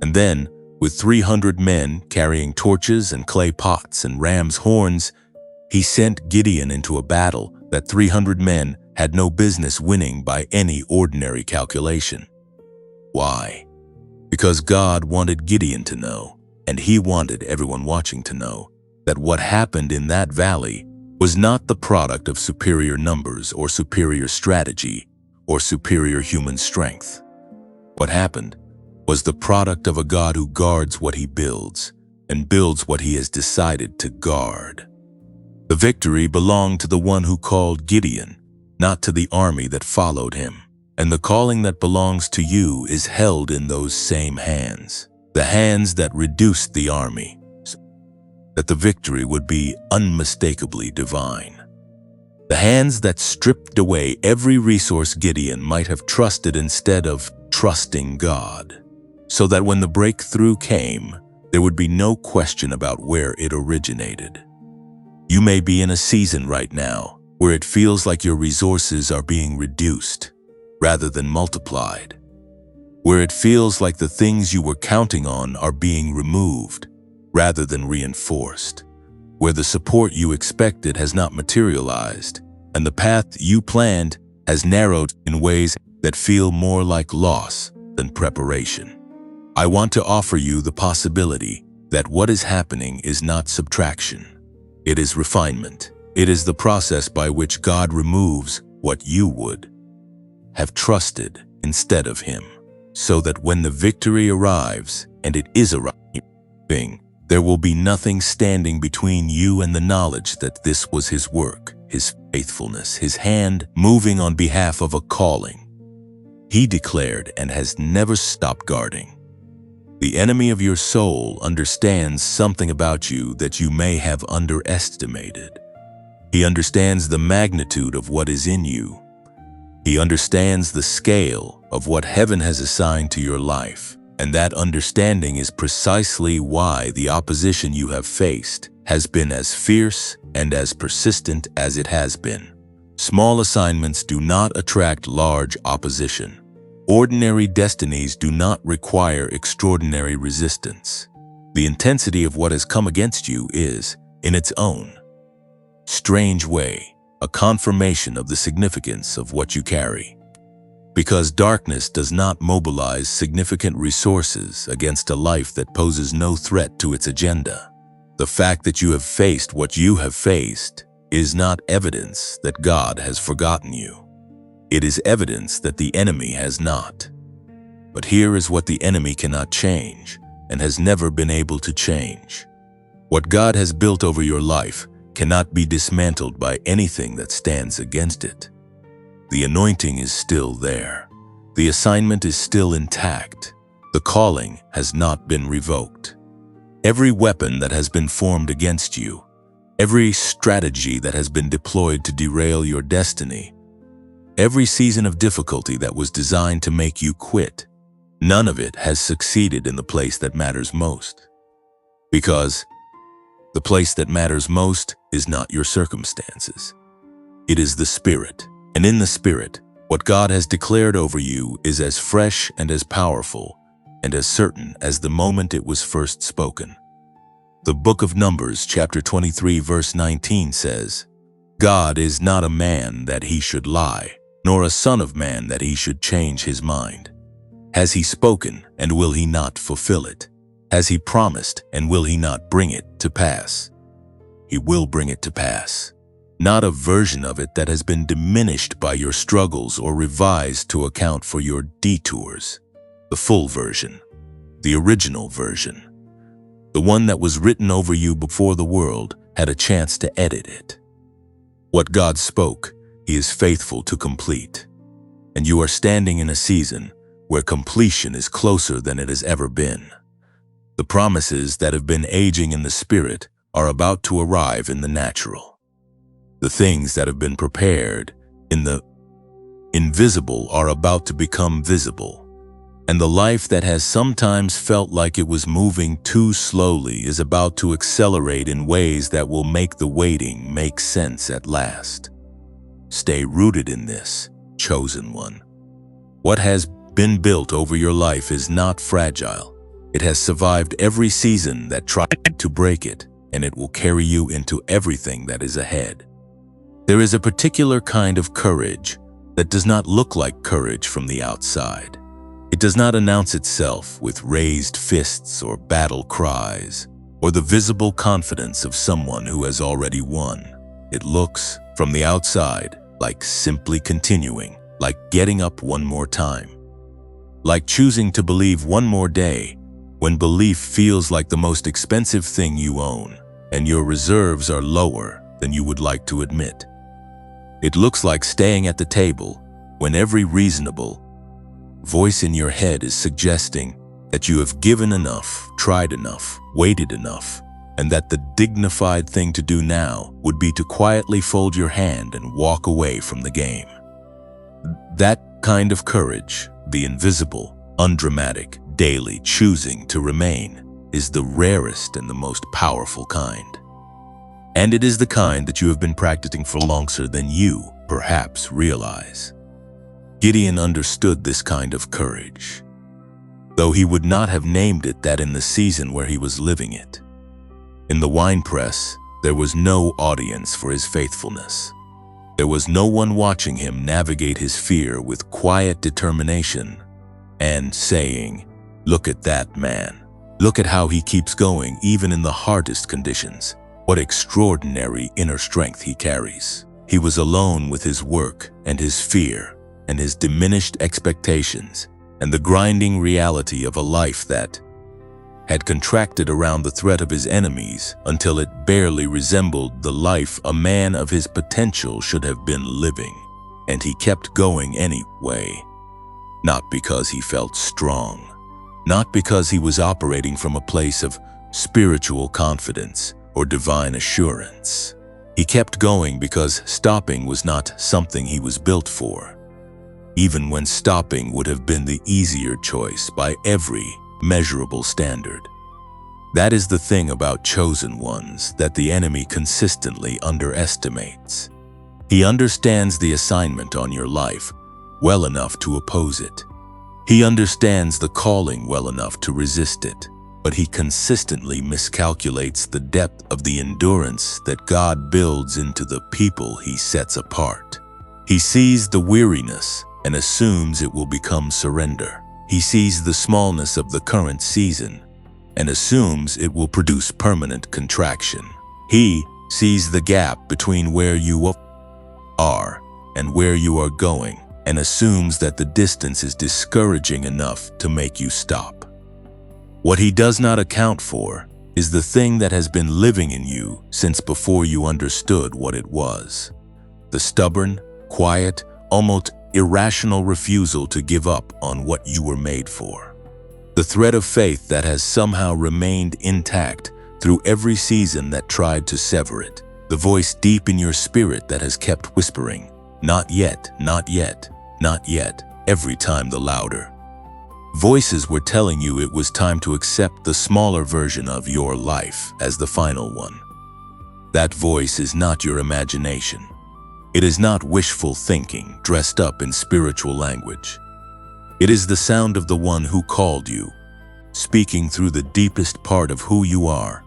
And then, with 300 men carrying torches and clay pots and ram's horns, he sent Gideon into a battle that 300 men had no business winning by any ordinary calculation. Why? Because God wanted Gideon to know, and he wanted everyone watching to know, that what happened in that valley was not the product of superior numbers or superior strategy or superior human strength. What happened was the product of a God who guards what he builds and builds what he has decided to guard. The victory belonged to the one who called Gideon, not to the army that followed him. And the calling that belongs to you is held in those same hands, the hands that reduced the army, so that the victory would be unmistakably divine. The hands that stripped away every resource Gideon might have trusted instead of trusting God, so that when the breakthrough came, there would be no question about where it originated. You may be in a season right now where it feels like your resources are being reduced rather than multiplied, where it feels like the things you were counting on are being removed rather than reinforced, where the support you expected has not materialized, and the path you planned has narrowed in ways that feel more like loss than preparation. I want to offer you the possibility that what is happening is not subtraction. It is refinement. It is the process by which God removes what you would have trusted instead of Him, so that when the victory arrives, and it is arriving, there will be nothing standing between you and the knowledge that this was His work, His faithfulness, His hand moving on behalf of a calling He declared and has never stopped guarding. The enemy of your soul understands something about you that you may have underestimated. He understands the magnitude of what is in you. He understands the scale of what heaven has assigned to your life, and that understanding is precisely why the opposition you have faced has been as fierce and as persistent as it has been. Small assignments do not attract large opposition. Ordinary destinies do not require extraordinary resistance. The intensity of what has come against you is, in its own strange way, a confirmation of the significance of what you carry. Because darkness does not mobilize significant resources against a life that poses no threat to its agenda. The fact that you have faced what you have faced is not evidence that God has forgotten you. It is evidence that the enemy has not. But here is what the enemy cannot change and has never been able to change. What God has built over your life cannot be dismantled by anything that stands against it. The anointing is still there. The assignment is still intact. The calling has not been revoked. Every weapon that has been formed against you, every strategy that has been deployed to derail your destiny, every season of difficulty that was designed to make you quit, none of it has succeeded in the place that matters most. Because the place that matters most is not your circumstances. It is the Spirit. And in the Spirit, what God has declared over you is as fresh and as powerful and as certain as the moment it was first spoken. The book of Numbers, chapter 23, verse 19 says, God is not a man that He should lie, nor a son of man that He should change His mind. Has He spoken, and will He not fulfill it? Has He promised, and will He not bring it to pass? He will bring it to pass. Not a version of it that has been diminished by your struggles or revised to account for your detours. The full version, the original version, the one that was written over you before the world had a chance to edit it. What God spoke, He is faithful to complete. And you are standing in a season where completion is closer than it has ever been. The promises that have been aging in the Spirit are about to arrive in the natural. The things that have been prepared in the invisible are about to become visible. And the life that has sometimes felt like it was moving too slowly is about to accelerate in ways that will make the waiting make sense at last. Stay rooted in this, chosen one. What has been built over your life is not fragile. It has survived every season that tried to break it, and it will carry you into everything that is ahead. There is a particular kind of courage that does not look like courage from the outside. It does not announce itself with raised fists or battle cries, or the visible confidence of someone who has already won. It looks, from the outside, like simply continuing, like getting up one more time, like choosing to believe one more day when belief feels like the most expensive thing you own and your reserves are lower than you would like to admit. It looks like staying at the table when every reasonable voice in your head is suggesting that you have given enough, tried enough, waited enough, and that the dignified thing to do now would be to quietly fold your hand and walk away from the game. That kind of courage, the invisible, undramatic, daily choosing to remain, is the rarest and the most powerful kind. And it is the kind that you have been practicing for longer than you, perhaps, realize. Gideon understood this kind of courage, though he would not have named it that in the season where he was living it. In the winepress, there was no audience for his faithfulness. There was no one watching him navigate his fear with quiet determination and saying, "Look at that man." Look at how he keeps going even in the hardest conditions. What extraordinary inner strength he carries. He was alone with his work and his fear and his diminished expectations and the grinding reality of a life that had contracted around the threat of his enemies until it barely resembled the life a man of his potential should have been living. And he kept going anyway, not because he felt strong, not because he was operating from a place of spiritual confidence or divine assurance. He kept going because stopping was not something he was built for, even when stopping would have been the easier choice by every measurable standard. That is the thing about chosen ones that the enemy consistently underestimates. He understands the assignment on your life well enough to oppose it. He understands the calling well enough to resist it, but he consistently miscalculates the depth of the endurance that God builds into the people he sets apart. He sees the weariness and assumes it will become surrender. He sees the smallness of the current season and assumes it will produce permanent contraction. He sees the gap between where you are and where you are going and assumes that the distance is discouraging enough to make you stop. What he does not account for is the thing that has been living in you since before you understood what it was. The stubborn, quiet, almost irrational refusal to give up on what you were made for. The thread of faith that has somehow remained intact through every season that tried to sever it. The voice deep in your spirit that has kept whispering, "Not yet, not yet, not yet," every time the louder voices were telling you it was time to accept the smaller version of your life as the final one. That voice is not your imagination. It is not wishful thinking dressed up in spiritual language. It is the sound of the one who called you, speaking through the deepest part of who you are,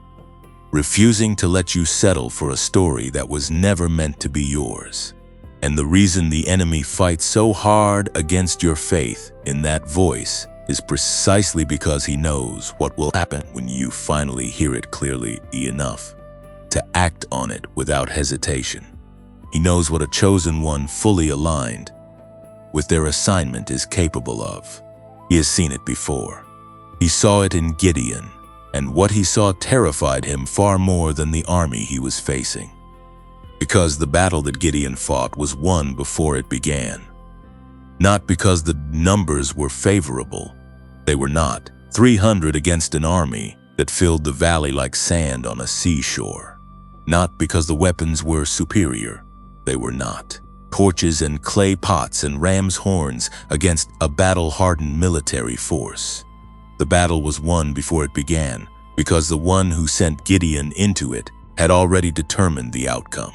refusing to let you settle for a story that was never meant to be yours. And the reason the enemy fights so hard against your faith in that voice is precisely because he knows what will happen when you finally hear it clearly enough to act on it without hesitation. He knows what a chosen one fully aligned with their assignment is capable of. He has seen it before. He saw it in Gideon, and what he saw terrified him far more than the army he was facing. Because the battle that Gideon fought was won before it began. Not because the numbers were favorable. They were not. 300 against an army that filled the valley like sand on a seashore. Not because the weapons were superior. They were not. Torches and clay pots and ram's horns against a battle-hardened military force. The battle was won before it began because the one who sent Gideon into it had already determined the outcome.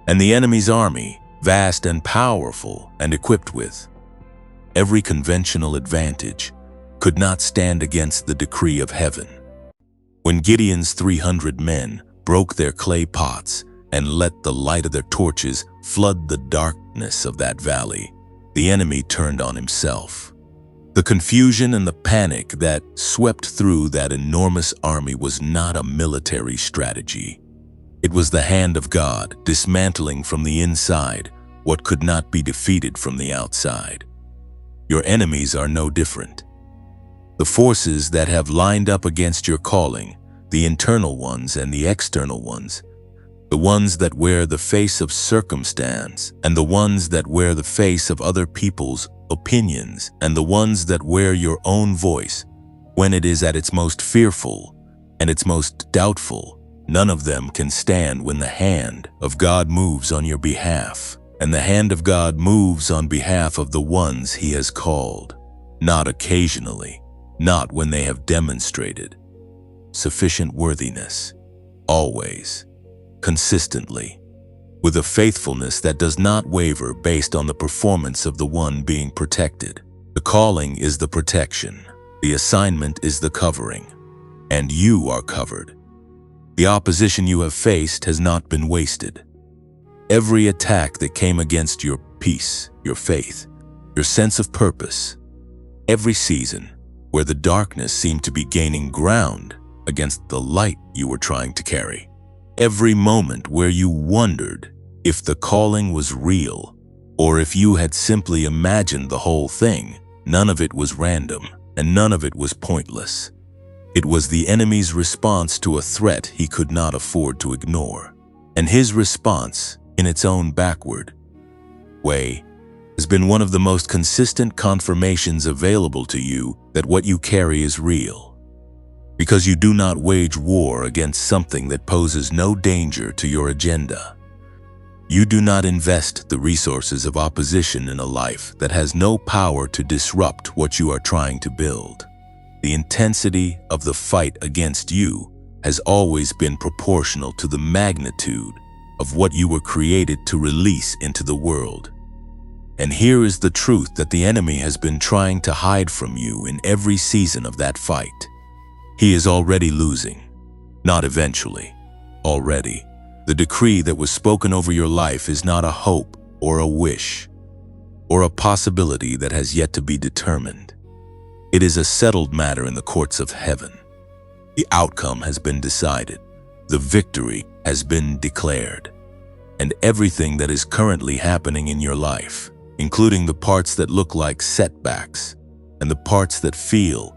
And the enemy's army, vast and powerful and equipped with every conventional advantage, could not stand against the decree of heaven. When Gideon's 300 men broke their clay pots and let the light of their torches flood the darkness of that valley, the enemy turned on himself. The confusion and the panic that swept through that enormous army was not a military strategy. It was the hand of God dismantling from the inside what could not be defeated from the outside. Your enemies are no different. The forces that have lined up against your calling, the internal ones and the external ones, the ones that wear the face of circumstance and the ones that wear the face of other people's opinions and the ones that wear your own voice when it is at its most fearful and its most doubtful, none of them can stand when the hand of God moves on your behalf. And the hand of God moves on behalf of the ones he has called, not occasionally, not when they have demonstrated sufficient worthiness, always, consistently, with a faithfulness that does not waver based on the performance of the one being protected. The calling is the protection, the assignment is the covering, and you are covered. The opposition you have faced has not been wasted. Every attack that came against your peace, your faith, your sense of purpose, every season, where the darkness seemed to be gaining ground against the light you were trying to carry. Every moment where you wondered if the calling was real or if you had simply imagined the whole thing. None of it was random, and none of it was pointless. It was the enemy's response to a threat he could not afford to ignore. And his response, in its own backward way, has been one of the most consistent confirmations available to you that what you carry is real. Because you do not wage war against something that poses no danger to your agenda. You do not invest the resources of opposition in a life that has no power to disrupt what you are trying to build. The intensity of the fight against you has always been proportional to the magnitude of what you were created to release into the world. And here is the truth that the enemy has been trying to hide from you in every season of that fight. He is already losing. Not eventually. Already. The decree that was spoken over your life is not a hope or a wish or a possibility that has yet to be determined. It is a settled matter in the courts of heaven. The outcome has been decided. The victory has been declared. And everything that is currently happening in your life, including the parts that look like setbacks and the parts that feel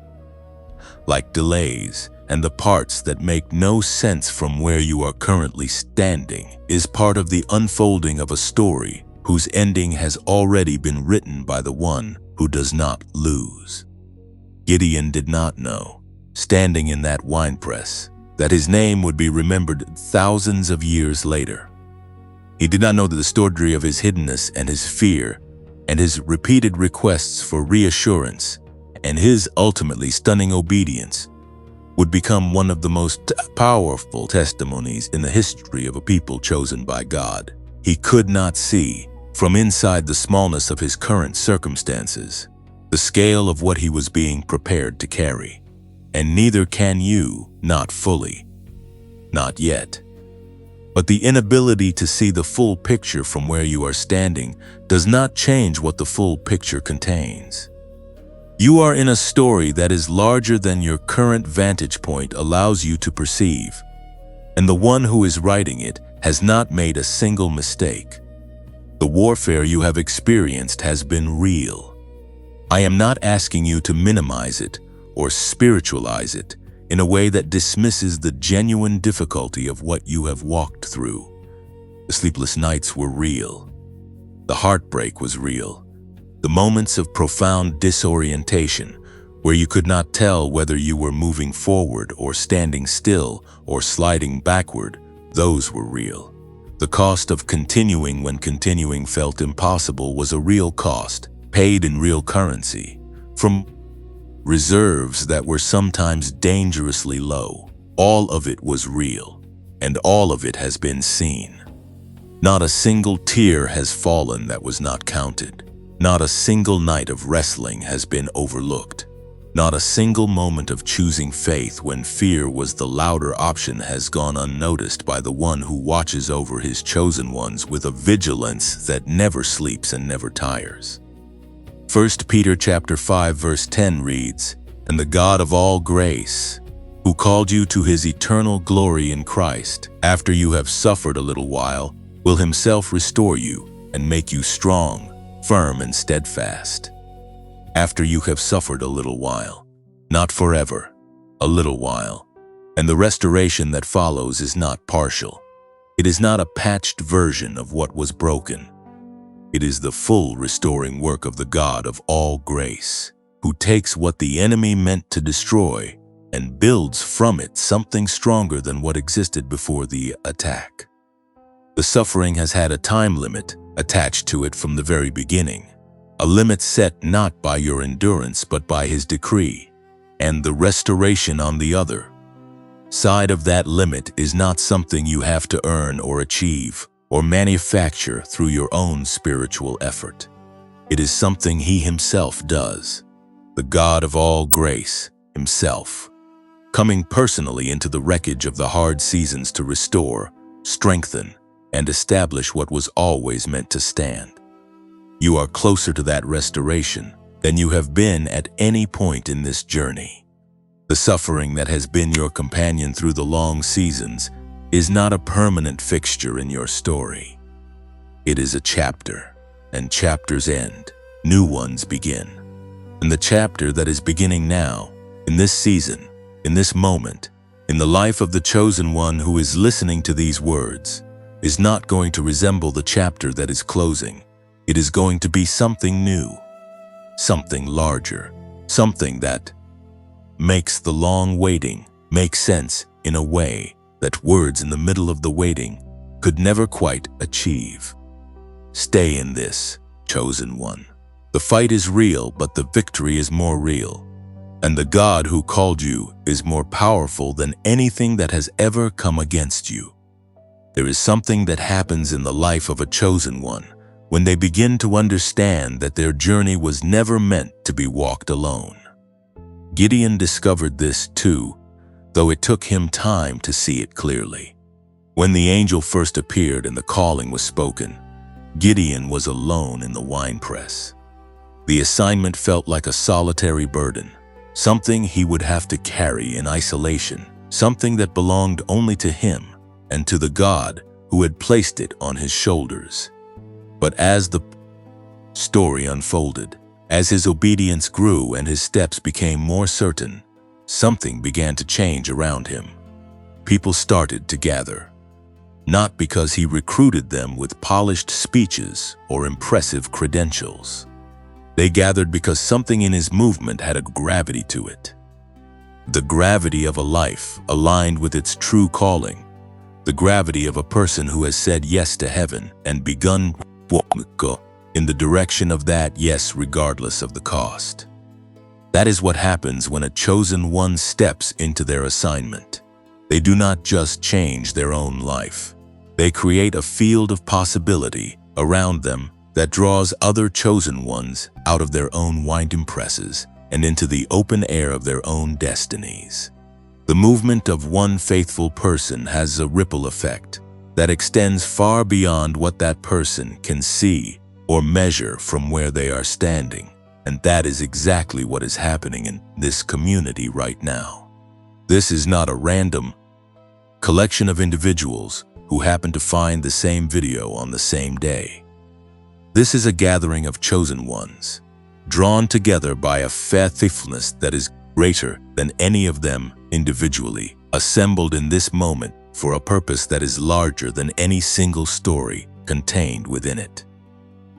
like delays, and the parts that make no sense from where you are currently standing, is part of the unfolding of a story whose ending has already been written by the one who does not lose. Gideon did not know, standing in that winepress, that his name would be remembered thousands of years later. He did not know that the story of his hiddenness and his fear and his repeated requests for reassurance and his ultimately stunning obedience would become one of the most powerful testimonies in the history of a people chosen by God. He could not see, from inside the smallness of his current circumstances, the scale of what he was being prepared to carry. And neither can you, not fully. Not yet. But the inability to see the full picture from where you are standing does not change what the full picture contains. You are in a story that is larger than your current vantage point allows you to perceive, and the one who is writing it has not made a single mistake. The warfare you have experienced has been real. I am not asking you to minimize it or spiritualize it in a way that dismisses the genuine difficulty of what you have walked through. The sleepless nights were real. The heartbreak was real. The moments of profound disorientation, where you could not tell whether you were moving forward or standing still or sliding backward, those were real. The cost of continuing when continuing felt impossible was a real cost, paid in real currency, from reserves that were sometimes dangerously low. All of it was real, and all of it has been seen. Not a single tear has fallen that was not counted. Not a single night of wrestling has been overlooked. Not a single moment of choosing faith when fear was the louder option has gone unnoticed by the one who watches over his chosen ones with a vigilance that never sleeps and never tires. 1 Peter chapter 5 verse 10 reads, "And the God of all grace, who called you to his eternal glory in Christ, after you have suffered a little while, will himself restore you and make you strong, firm and steadfast." After you have suffered a little while, not forever, a little while. And the restoration that follows is not partial. It is not a patched version of what was broken. It is the full restoring work of the God of all grace, who takes what the enemy meant to destroy and builds from it something stronger than what existed before the attack. The suffering has had a time limit attached to it from the very beginning, a limit set not by your endurance but by his decree, and the restoration on the other side of that limit is not something you have to earn or achieve or manufacture through your own spiritual effort. It is something he himself does, the God of all grace himself, coming personally into the wreckage of the hard seasons to restore, strengthen, and establish what was always meant to stand. You are closer to that restoration than you have been at any point in this journey. The suffering that has been your companion through the long seasons is not a permanent fixture in your story. It is a chapter, and chapters end, new ones begin. And the chapter that is beginning now, in this season, in this moment, in the life of the chosen one who is listening to these words, is not going to resemble the chapter that is closing. It is going to be something new, something larger, something that makes the long waiting make sense in a way that words in the middle of the waiting could never quite achieve. Stay in this, chosen one. The fight is real, but the victory is more real. And the God who called you is more powerful than anything that has ever come against you. There is something that happens in the life of a chosen one when they begin to understand that their journey was never meant to be walked alone. Gideon discovered this too, though it took him time to see it clearly. When the angel first appeared and the calling was spoken, Gideon was alone in the winepress. The assignment felt like a solitary burden, something he would have to carry in isolation, something that belonged only to him and to the God who had placed it on his shoulders. But as the story unfolded, as his obedience grew and his steps became more certain, something began to change around him. People started to gather, not because he recruited them with polished speeches or impressive credentials. They gathered because something in his movement had a gravity to it. The gravity of a life aligned with its true calling. The gravity of a person who has said yes to heaven and begun go in the direction of that yes regardless of the cost. That is what happens when a chosen one steps into their assignment. They do not just change their own life. They create a field of possibility around them that draws other chosen ones out of their own winding presses and into the open air of their own destinies. The movement of one faithful person has a ripple effect that extends far beyond what that person can see or measure from where they are standing. And that is exactly what is happening in this community right now. This is not a random collection of individuals who happen to find the same video on the same day. This is a gathering of chosen ones, drawn together by a faithfulness that is greater than any of them individually, assembled in this moment for a purpose that is larger than any single story contained within it.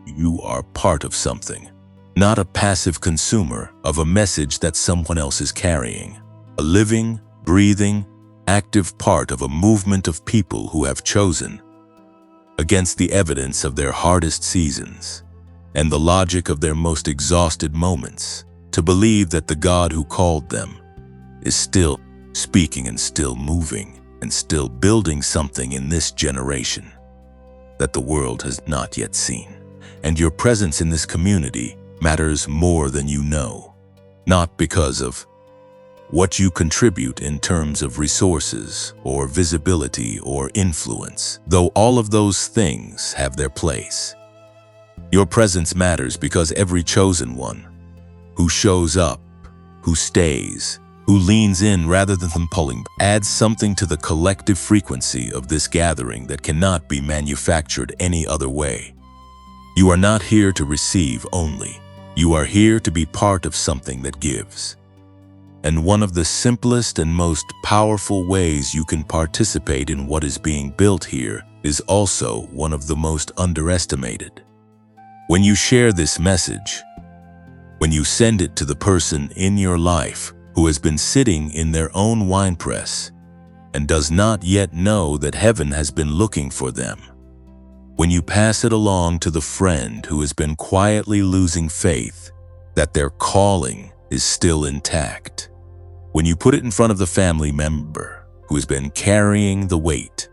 You are part of something, not a passive consumer of a message that someone else is carrying. A living, breathing, active part of a movement of people who have chosen, against the evidence of their hardest seasons and the logic of their most exhausted moments, to believe that the God who called them is still speaking and still moving and still building something in this generation that the world has not yet seen. And your presence in this community matters more than you know, not because of what you contribute in terms of resources or visibility or influence, though all of those things have their place. Your presence matters because every chosen one who shows up, who stays, who leans in rather than pulling, adds something to the collective frequency of this gathering that cannot be manufactured any other way. You are not here to receive only. You are here to be part of something that gives. And one of the simplest and most powerful ways you can participate in what is being built here is also one of the most underestimated. When you share this message, when you send it to the person in your life who has been sitting in their own winepress and does not yet know that heaven has been looking for them, when you pass it along to the friend who has been quietly losing faith that their calling is still intact, when you put it in front of the family member who has been carrying the weight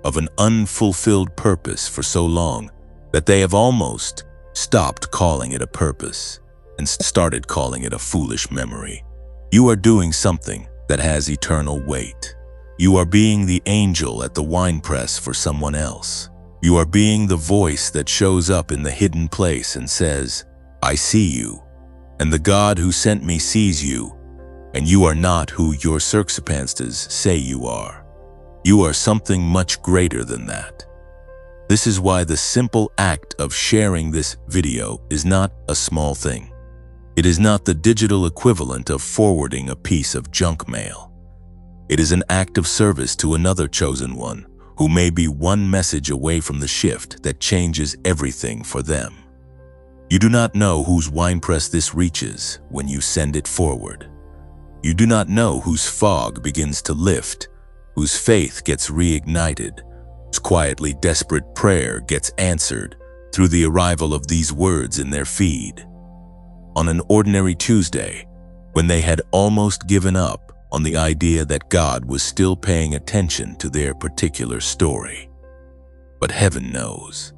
of an unfulfilled purpose for so long that they have almost stopped calling it a purpose and started calling it a foolish memory, you are doing something that has eternal weight. You are being the angel at the winepress for someone else. You are being the voice that shows up in the hidden place and says, "I see you. And the God who sent me sees you, and you are not who your circumstances say you are. You are something much greater than that. This is why the simple act of sharing this video is not a small thing. It is not the digital equivalent of forwarding a piece of junk mail. It is an act of service to another chosen one who may be one message away from the shift that changes everything for them. You do not know whose winepress this reaches when you send it forward. You do not know whose fog begins to lift, whose faith gets reignited, whose quietly desperate prayer gets answered through the arrival of these words in their feed. On an ordinary Tuesday, when they had almost given up on the idea that God was still paying attention to their particular story. But heaven knows,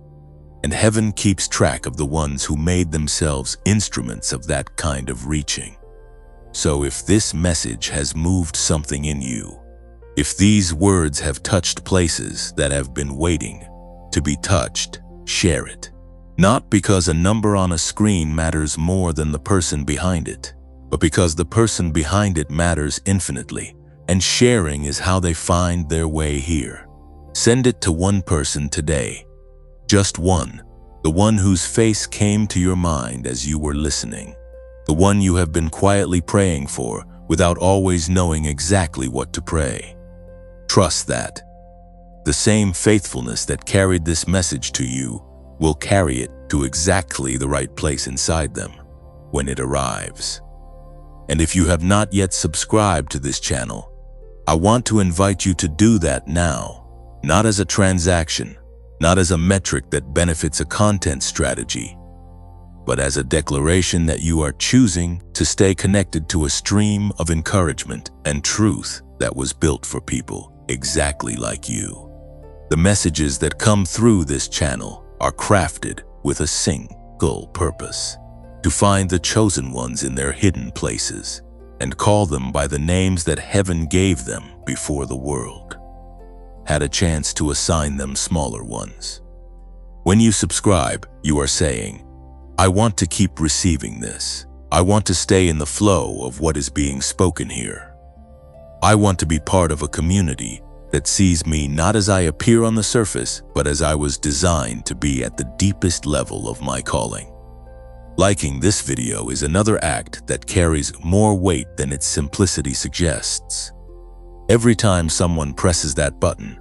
and heaven keeps track of the ones who made themselves instruments of that kind of reaching. So if this message has moved something in you, if these words have touched places that have been waiting to be touched, share it. Not because a number on a screen matters more than the person behind it, but because the person behind it matters infinitely, and sharing is how they find their way here. Send it to one person today. Just one. The one whose face came to your mind as you were listening. The one you have been quietly praying for without always knowing exactly what to pray. Trust that the same faithfulness that carried this message to you will carry it to exactly the right place inside them when it arrives. And if you have not yet subscribed to this channel, I want to invite you to do that now, not as a transaction, not as a metric that benefits a content strategy, but as a declaration that you are choosing to stay connected to a stream of encouragement and truth that was built for people exactly like you. The messages that come through this channel are crafted with a single purpose: to find the chosen ones in their hidden places and call them by the names that heaven gave them before the world had a chance to assign them smaller ones. When you subscribe, you are saying, I want to keep receiving this. I want to stay in the flow of what is being spoken here. I want to be part of a community that sees me not as I appear on the surface, but as I was designed to be at the deepest level of my calling. Liking this video is another act that carries more weight than its simplicity suggests. Every time someone presses that button,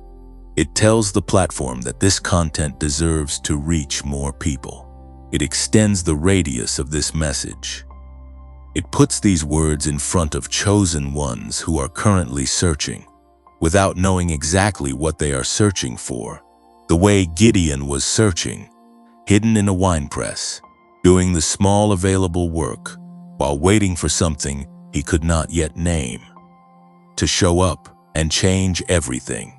it tells the platform that this content deserves to reach more people. It extends the radius of this message. It puts these words in front of chosen ones who are currently searching, without knowing exactly what they are searching for, the way Gideon was searching, hidden in a winepress, doing the small available work while waiting for something he could not yet name to show up and change everything.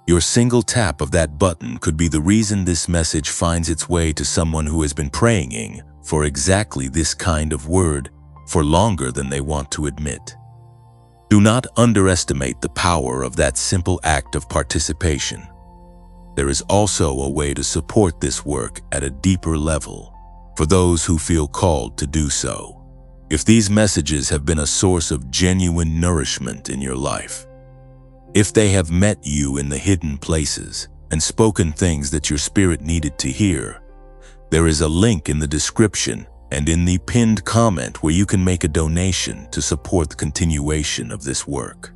Your single tap of that button could be the reason this message finds its way to someone who has been praying for exactly this kind of word for longer than they want to admit. Do not underestimate the power of that simple act of participation. There is also a way to support this work at a deeper level for those who feel called to do so. If these messages have been a source of genuine nourishment in your life, if they have met you in the hidden places and spoken things that your spirit needed to hear, there is a link in the description and in the pinned comment where you can make a donation to support the continuation of this work.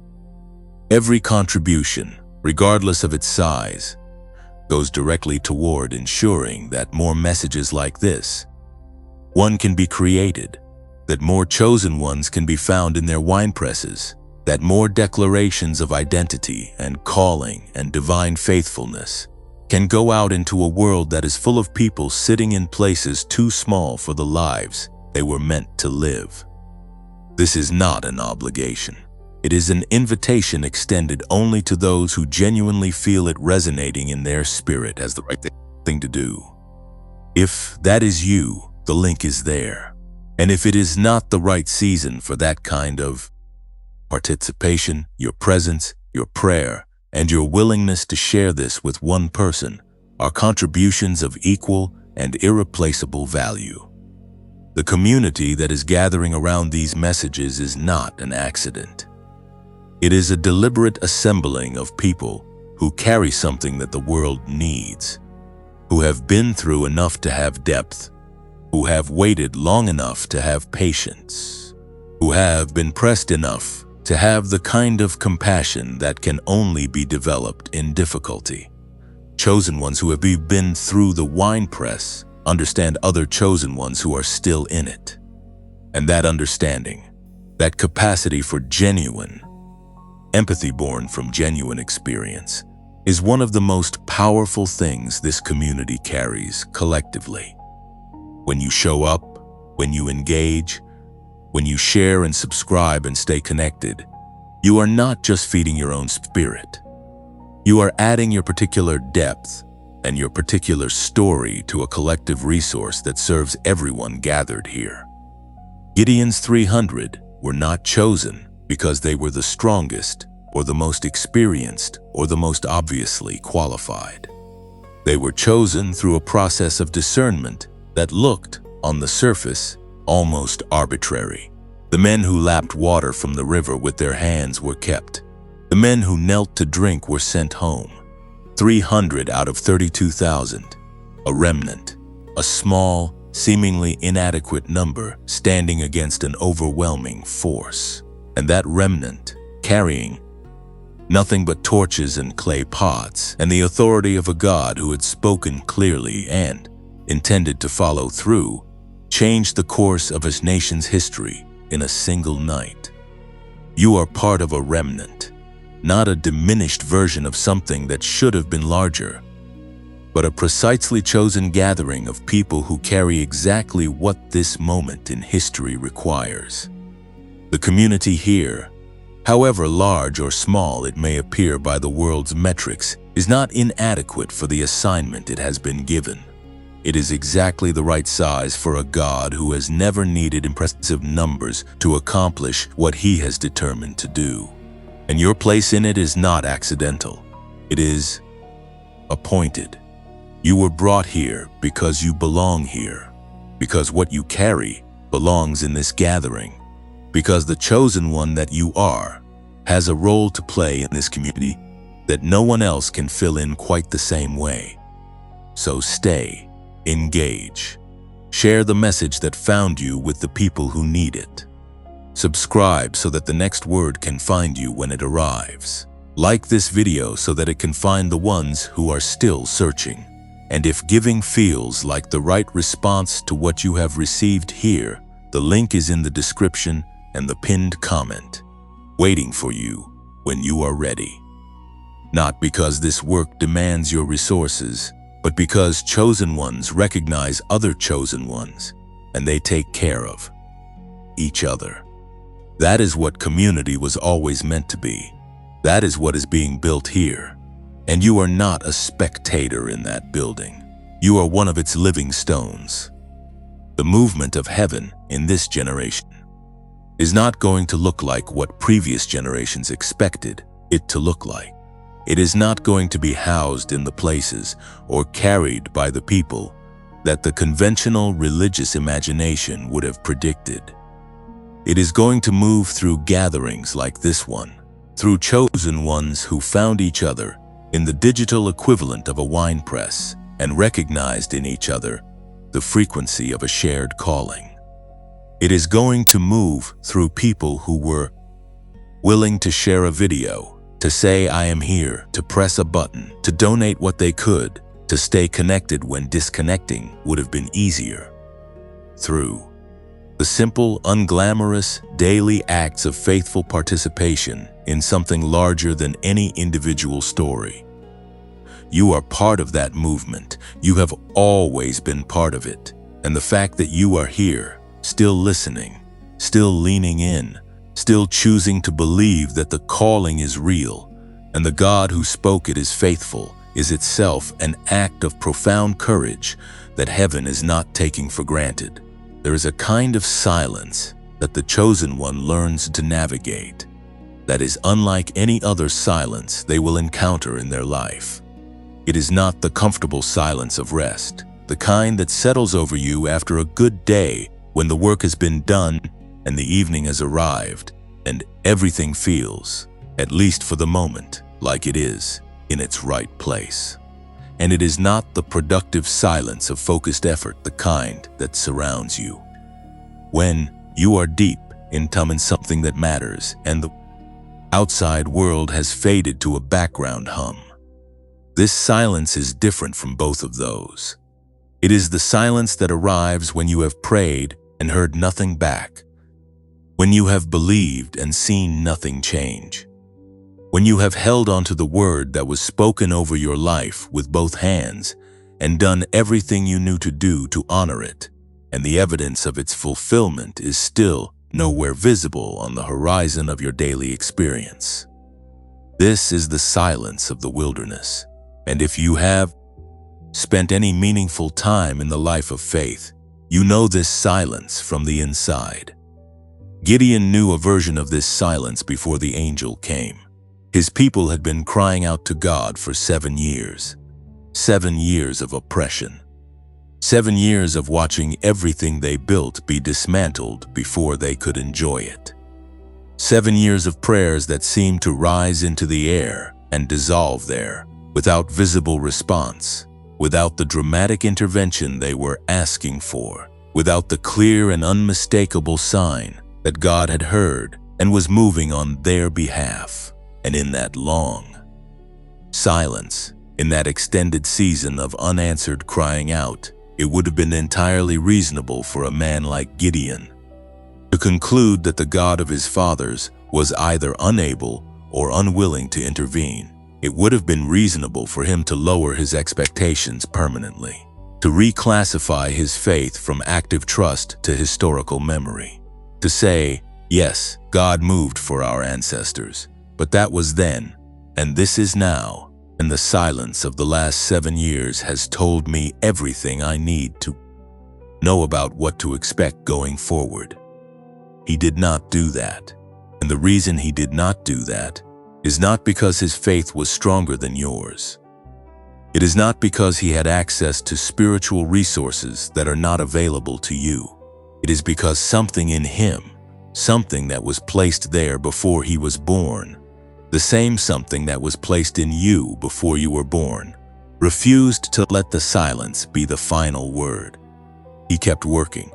Every contribution, regardless of its size, goes directly toward ensuring that more messages like this one can be created, that more chosen ones can be found in their winepresses, that more declarations of identity and calling and divine faithfulness can go out into a world that is full of people sitting in places too small for the lives they were meant to live. This is not an obligation. It is an invitation extended only to those who genuinely feel it resonating in their spirit as the right thing to do. If that is you, the link is there. And if it is not the right season for that kind of participation, your presence, your prayer, and your willingness to share this with one person are contributions of equal and irreplaceable value. The community that is gathering around these messages is not an accident. It is a deliberate assembling of people who carry something that the world needs, who have been through enough to have depth, who have waited long enough to have patience, who have been pressed enough to have the kind of compassion that can only be developed in difficulty. Chosen ones who have been through the winepress understand other chosen ones who are still in it. And that understanding, that capacity for genuine empathy born from genuine experience, is one of the most powerful things this community carries collectively. When you show up, when you engage, when you share and subscribe and stay connected, you are not just feeding your own spirit. You are adding your particular depth and your particular story to a collective resource that serves everyone gathered here. Gideon's 300 were not chosen because they were the strongest or the most experienced or the most obviously qualified. They were chosen through a process of discernment that looked, on the surface, almost arbitrary. The men who lapped water from the river with their hands were kept. The men who knelt to drink were sent home. 300 out of 32,000, a remnant, a small, seemingly inadequate number standing against an overwhelming force. And that remnant, carrying nothing but torches and clay pots and the authority of a God who had spoken clearly and intended to follow through, changed the course of his nation's history in a single night. You are part of a remnant, not a diminished version of something that should have been larger, but a precisely chosen gathering of people who carry exactly what this moment in history requires. The community here, however large or small it may appear by the world's metrics, is not inadequate for the assignment it has been given. It is exactly the right size for a God who has never needed impressive numbers to accomplish what he has determined to do. And your place in it is not accidental. It is appointed. You were brought here because you belong here, because what you carry belongs in this gathering, because the chosen one that you are has a role to play in this community that no one else can fill in quite the same way. So stay, engage, share the message that found you with the people who need it. Subscribe so that the next word can find you when it arrives. Like this video so that it can find the ones who are still searching. And if giving feels like the right response to what you have received here, the link is in the description and the pinned comment, waiting for you when you are ready. Not because this work demands your resources, but because chosen ones recognize other chosen ones, and they take care of each other. That is what community was always meant to be. That is what is being built here. And you are not a spectator in that building. You are one of its living stones. The movement of heaven in this generation is not going to look like what previous generations expected it to look like. It is not going to be housed in the places or carried by the people that the conventional religious imagination would have predicted. It is going to move through gatherings like this one, through chosen ones who found each other in the digital equivalent of a wine press and recognized in each other the frequency of a shared calling. It is going to move through people who were willing to share a video, to say I am here, to press a button, to donate what they could, to stay connected when disconnecting would have been easier. Through the simple, unglamorous, daily acts of faithful participation in something larger than any individual story. You are part of that movement. You have always been part of it. And the fact that you are here, still listening, still leaning in, still choosing to believe that the calling is real and the God who spoke it is faithful, is itself an act of profound courage that heaven is not taking for granted. There is a kind of silence that the chosen one learns to navigate that is unlike any other silence they will encounter in their life. It is not the comfortable silence of rest, the kind that settles over you after a good day when the work has been done and the evening has arrived and everything feels, at least for the moment, like it is in its right place. And it is not the productive silence of focused effort, the kind that surrounds you. When you are deep in something that matters and the outside world has faded to a background hum. This silence is different from both of those. It is the silence that arrives when you have prayed and heard nothing back, when you have believed and seen nothing change, when you have held onto the word that was spoken over your life with both hands and done everything you knew to do to honor it, and the evidence of its fulfillment is still nowhere visible on the horizon of your daily experience. This is the silence of the wilderness, and if you have spent any meaningful time in the life of faith, you know this silence from the inside. Gideon knew a version of this silence before the angel came. His people had been crying out to God for 7 years. 7 years of oppression. 7 years of watching everything they built be dismantled before they could enjoy it. 7 years of prayers that seemed to rise into the air and dissolve there, without visible response, without the dramatic intervention they were asking for, without the clear and unmistakable sign that God had heard and was moving on their behalf. And in that long silence, in that extended season of unanswered crying out, it would have been entirely reasonable for a man like Gideon to conclude that the God of his fathers was either unable or unwilling to intervene. It would have been reasonable for him to lower his expectations permanently, to reclassify his faith from active trust to historical memory, to say, yes, God moved for our ancestors, but that was then, and this is now. And the silence of the last 7 years has told me everything I need to know about what to expect going forward. He did not do that. And the reason he did not do that is not because his faith was stronger than yours. It is not because he had access to spiritual resources that are not available to you. It is because something in him, something that was placed there before he was born, the same something that was placed in you before you were born, refused to let the silence be the final word. He kept working.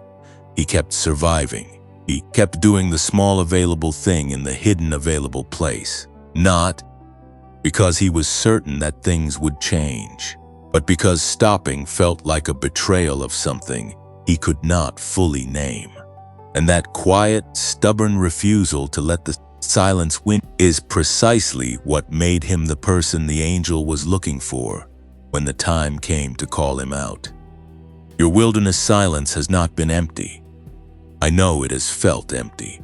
He kept surviving. He kept doing the small available thing in the hidden available place, not because he was certain that things would change, but because stopping felt like a betrayal of something he could not fully name. And that quiet, stubborn refusal to let the silence win is precisely what made him the person the angel was looking for when the time came to call him out. Your wilderness silence has not been empty. I know it has felt empty.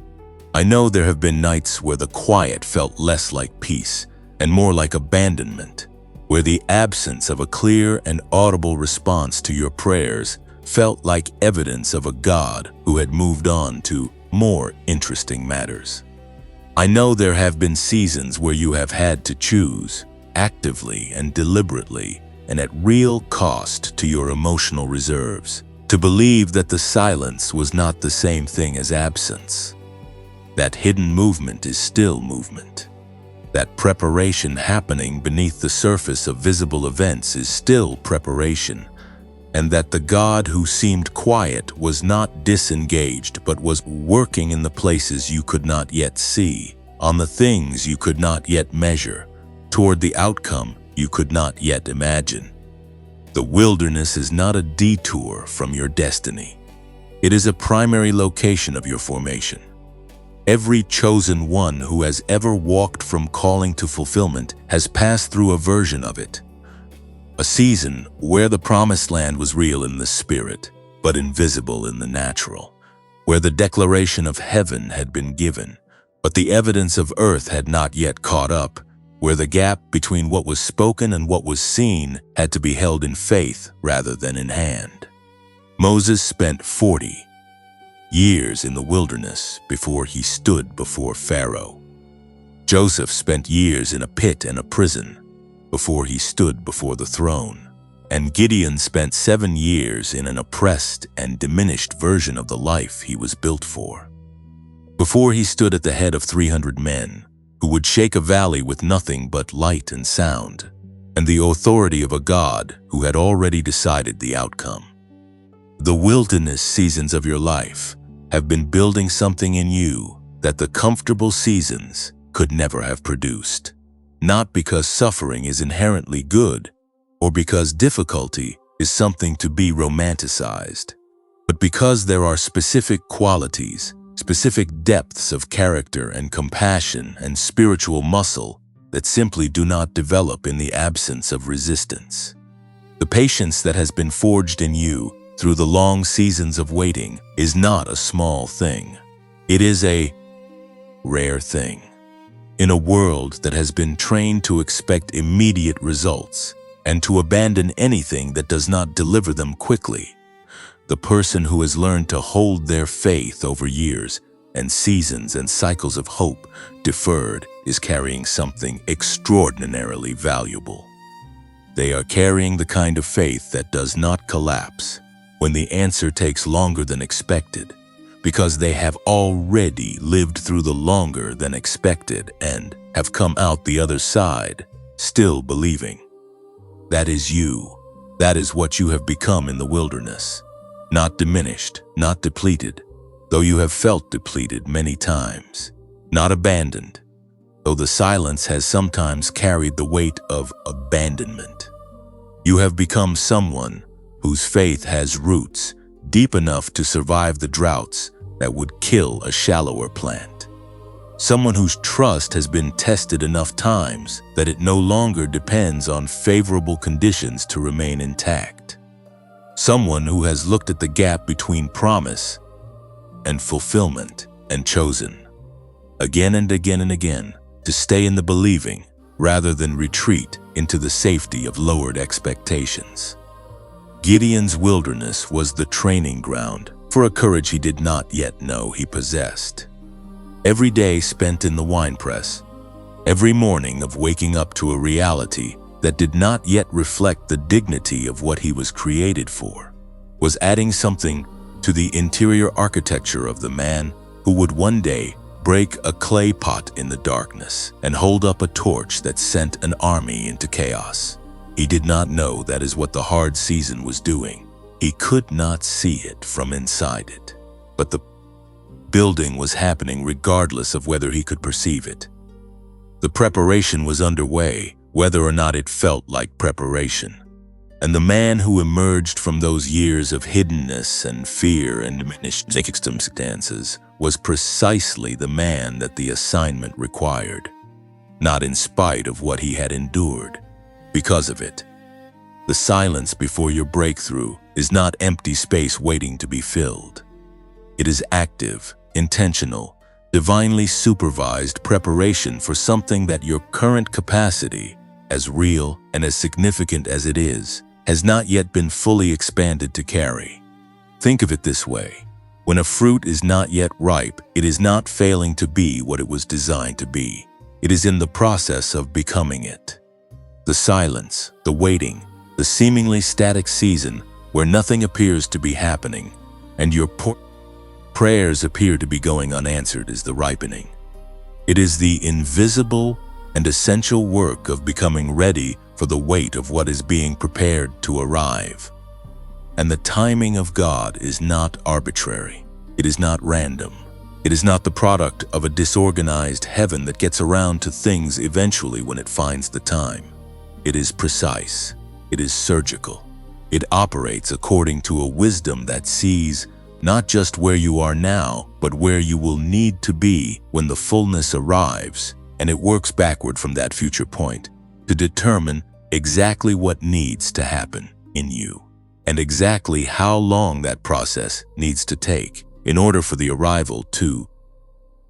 I know there have been nights where the quiet felt less like peace and more like abandonment, where the absence of a clear and audible response to your prayers felt like evidence of a God who had moved on to more interesting matters. I know there have been seasons where you have had to choose, actively and deliberately, and at real cost to your emotional reserves, to believe that the silence was not the same thing as absence. That hidden movement is still movement. That preparation happening beneath the surface of visible events is still preparation, and that the God who seemed quiet was not disengaged but was working in the places you could not yet see, on the things you could not yet measure, toward the outcome you could not yet imagine. The wilderness is not a detour from your destiny. It is a primary location of your formation. Every chosen one who has ever walked from calling to fulfillment has passed through a version of it. A season where the promised land was real in the spirit, but invisible in the natural, where the declaration of heaven had been given, but the evidence of earth had not yet caught up, where the gap between what was spoken and what was seen had to be held in faith rather than in hand. Moses spent 40 years in the wilderness before he stood before Pharaoh. Joseph spent years in a pit and a prison before he stood before the throne. And Gideon spent 7 years in an oppressed and diminished version of the life he was built for. Before he stood at the head of 300 men, who would shake a valley with nothing but light and sound, and the authority of a God who had already decided the outcome. The wilderness seasons of your life have been building something in you that the comfortable seasons could never have produced. Not because suffering is inherently good, or because difficulty is something to be romanticized, but because there are specific qualities, specific depths of character and compassion and spiritual muscle that simply do not develop in the absence of resistance. The patience that has been forged in you through the long seasons of waiting is not a small thing. It is a rare thing. In a world that has been trained to expect immediate results and to abandon anything that does not deliver them quickly, the person who has learned to hold their faith over years and seasons and cycles of hope deferred is carrying something extraordinarily valuable. They are carrying the kind of faith that does not collapse when the answer takes longer than expected, because they have already lived through the longer than expected and have come out the other side, still believing. That is you. That is what you have become in the wilderness. Not diminished, not depleted, though you have felt depleted many times. Not abandoned, though the silence has sometimes carried the weight of abandonment. You have become someone whose faith has roots deep enough to survive the droughts that would kill a shallower plant. Someone whose trust has been tested enough times that it no longer depends on favorable conditions to remain intact. Someone who has looked at the gap between promise and fulfillment and chosen, again and again and again, to stay in the believing rather than retreat into the safety of lowered expectations. Gideon's wilderness was the training ground for a courage he did not yet know he possessed. Every day spent in the winepress, every morning of waking up to a reality that did not yet reflect the dignity of what he was created for, was adding something to the interior architecture of the man who would one day break a clay pot in the darkness and hold up a torch that sent an army into chaos. He did not know that is what the hard season was doing. He could not see it from inside it, but the building was happening regardless of whether he could perceive it. The preparation was underway, whether or not it felt like preparation. And the man who emerged from those years of hiddenness and fear and diminished circumstances was precisely the man that the assignment required, not in spite of what he had endured. Because of it, the silence before your breakthrough is not empty space waiting to be filled. It is active, intentional, divinely supervised preparation for something that your current capacity, as real and as significant as it is, has not yet been fully expanded to carry. Think of it this way. When a fruit is not yet ripe, it is not failing to be what it was designed to be. It is in the process of becoming it. The silence, the waiting, the seemingly static season where nothing appears to be happening and your prayers appear to be going unanswered is the ripening. It is the invisible and essential work of becoming ready for the weight of what is being prepared to arrive. And the timing of God is not arbitrary. It is not random. It is not the product of a disorganized heaven that gets around to things eventually when it finds the time. It is precise. It is surgical. It operates according to a wisdom that sees not just where you are now, but where you will need to be when the fullness arrives, and it works backward from that future point to determine exactly what needs to happen in you, and exactly how long that process needs to take in order for the arrival to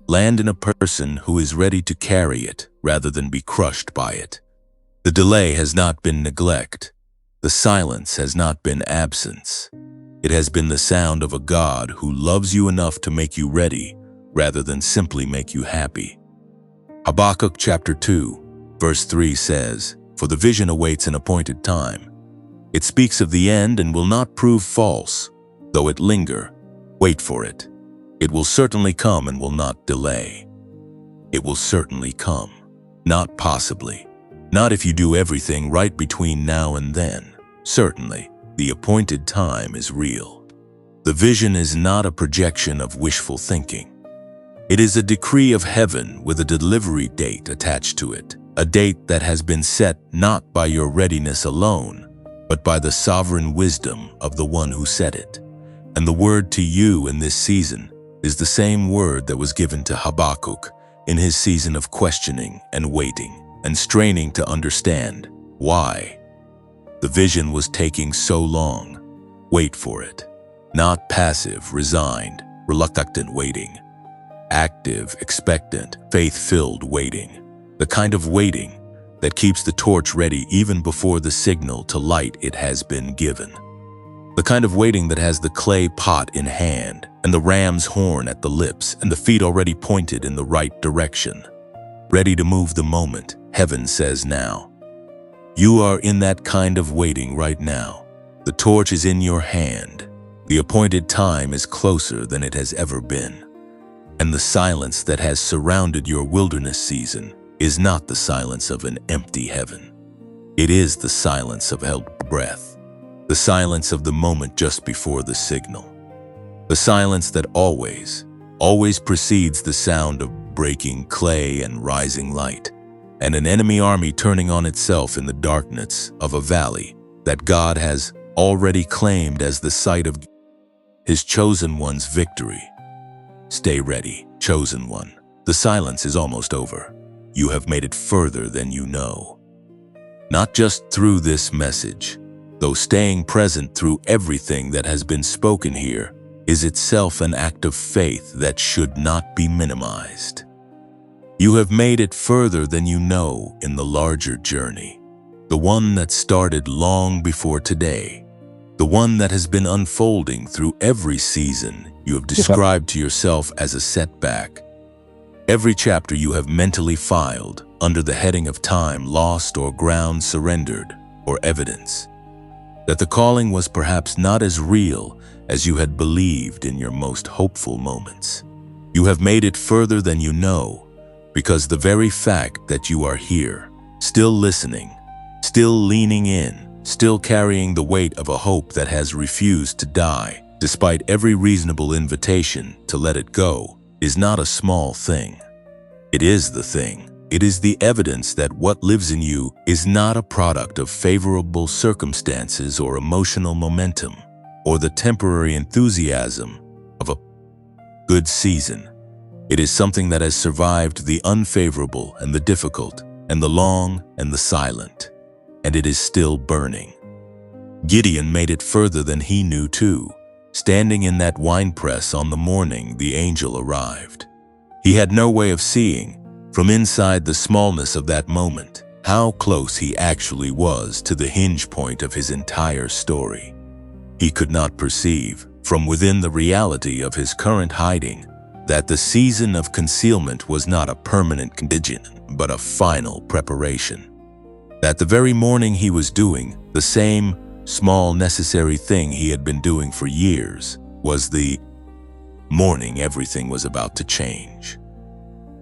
land in a person who is ready to carry it rather than be crushed by it. The delay has not been neglect. The silence has not been absence. It has been the sound of a God who loves you enough to make you ready rather than simply make you happy. Habakkuk chapter 2, verse 3 says, "For the vision awaits an appointed time, It speaks of the end and will not prove false. Though it linger, wait for it. It will certainly come and will not delay. It will certainly come. Not possibly. Not if you do everything right between now and then. Certainly, the appointed time is real. The vision is not a projection of wishful thinking. It is a decree of heaven with a delivery date attached to it, a date that has been set not by your readiness alone, but by the sovereign wisdom of the one who set it. And the word to you in this season is the same word that was given to Habakkuk in his season of questioning and waiting and straining to understand why the vision was taking so long. Wait for it. Not passive, resigned, reluctant waiting. Active, expectant, faith-filled waiting. The kind of waiting that keeps the torch ready even before the signal to light it has been given. The kind of waiting that has the clay pot in hand and the ram's horn at the lips and the feet already pointed in the right direction. Ready to move the moment, heaven says now. You are in that kind of waiting right now. The torch is in your hand. The appointed time is closer than it has ever been. And the silence that has surrounded your wilderness season is not the silence of an empty heaven. It is the silence of held breath, the silence of the moment just before the signal, the silence that always precedes the sound of breaking clay and rising light, and an enemy army turning on itself in the darkness of a valley that God has already claimed as the site of His chosen one's victory. Stay ready, chosen one. The silence is almost over. You have made it further than you know. Not just through this message, though staying present through everything that has been spoken here is itself an act of faith that should not be minimized. You have made it further than you know in the larger journey, the one that started long before today, the one that has been unfolding through every season you have described to yourself as a setback. Every chapter you have mentally filed under the heading of time lost or ground surrendered or evidence that the calling was perhaps not as real as you had believed in your most hopeful moments. You have made it further than you know because the very fact that you are here, still listening, still leaning in, still carrying the weight of a hope that has refused to die, despite every reasonable invitation to let it go, is not a small thing. It is the thing. It is the evidence that what lives in you is not a product of favorable circumstances or emotional momentum, or the temporary enthusiasm of a good season. It is something that has survived the unfavorable and the difficult, and the long and the silent, and it is still burning. Gideon made it further than he knew too, standing in that winepress on the morning the angel arrived. He had no way of seeing, from inside the smallness of that moment, how close he actually was to the hinge point of his entire story. He could not perceive, from within the reality of his current hiding, that the season of concealment was not a permanent condition, but a final preparation. That the very morning he was doing the same small necessary thing he had been doing for years was the morning everything was about to change.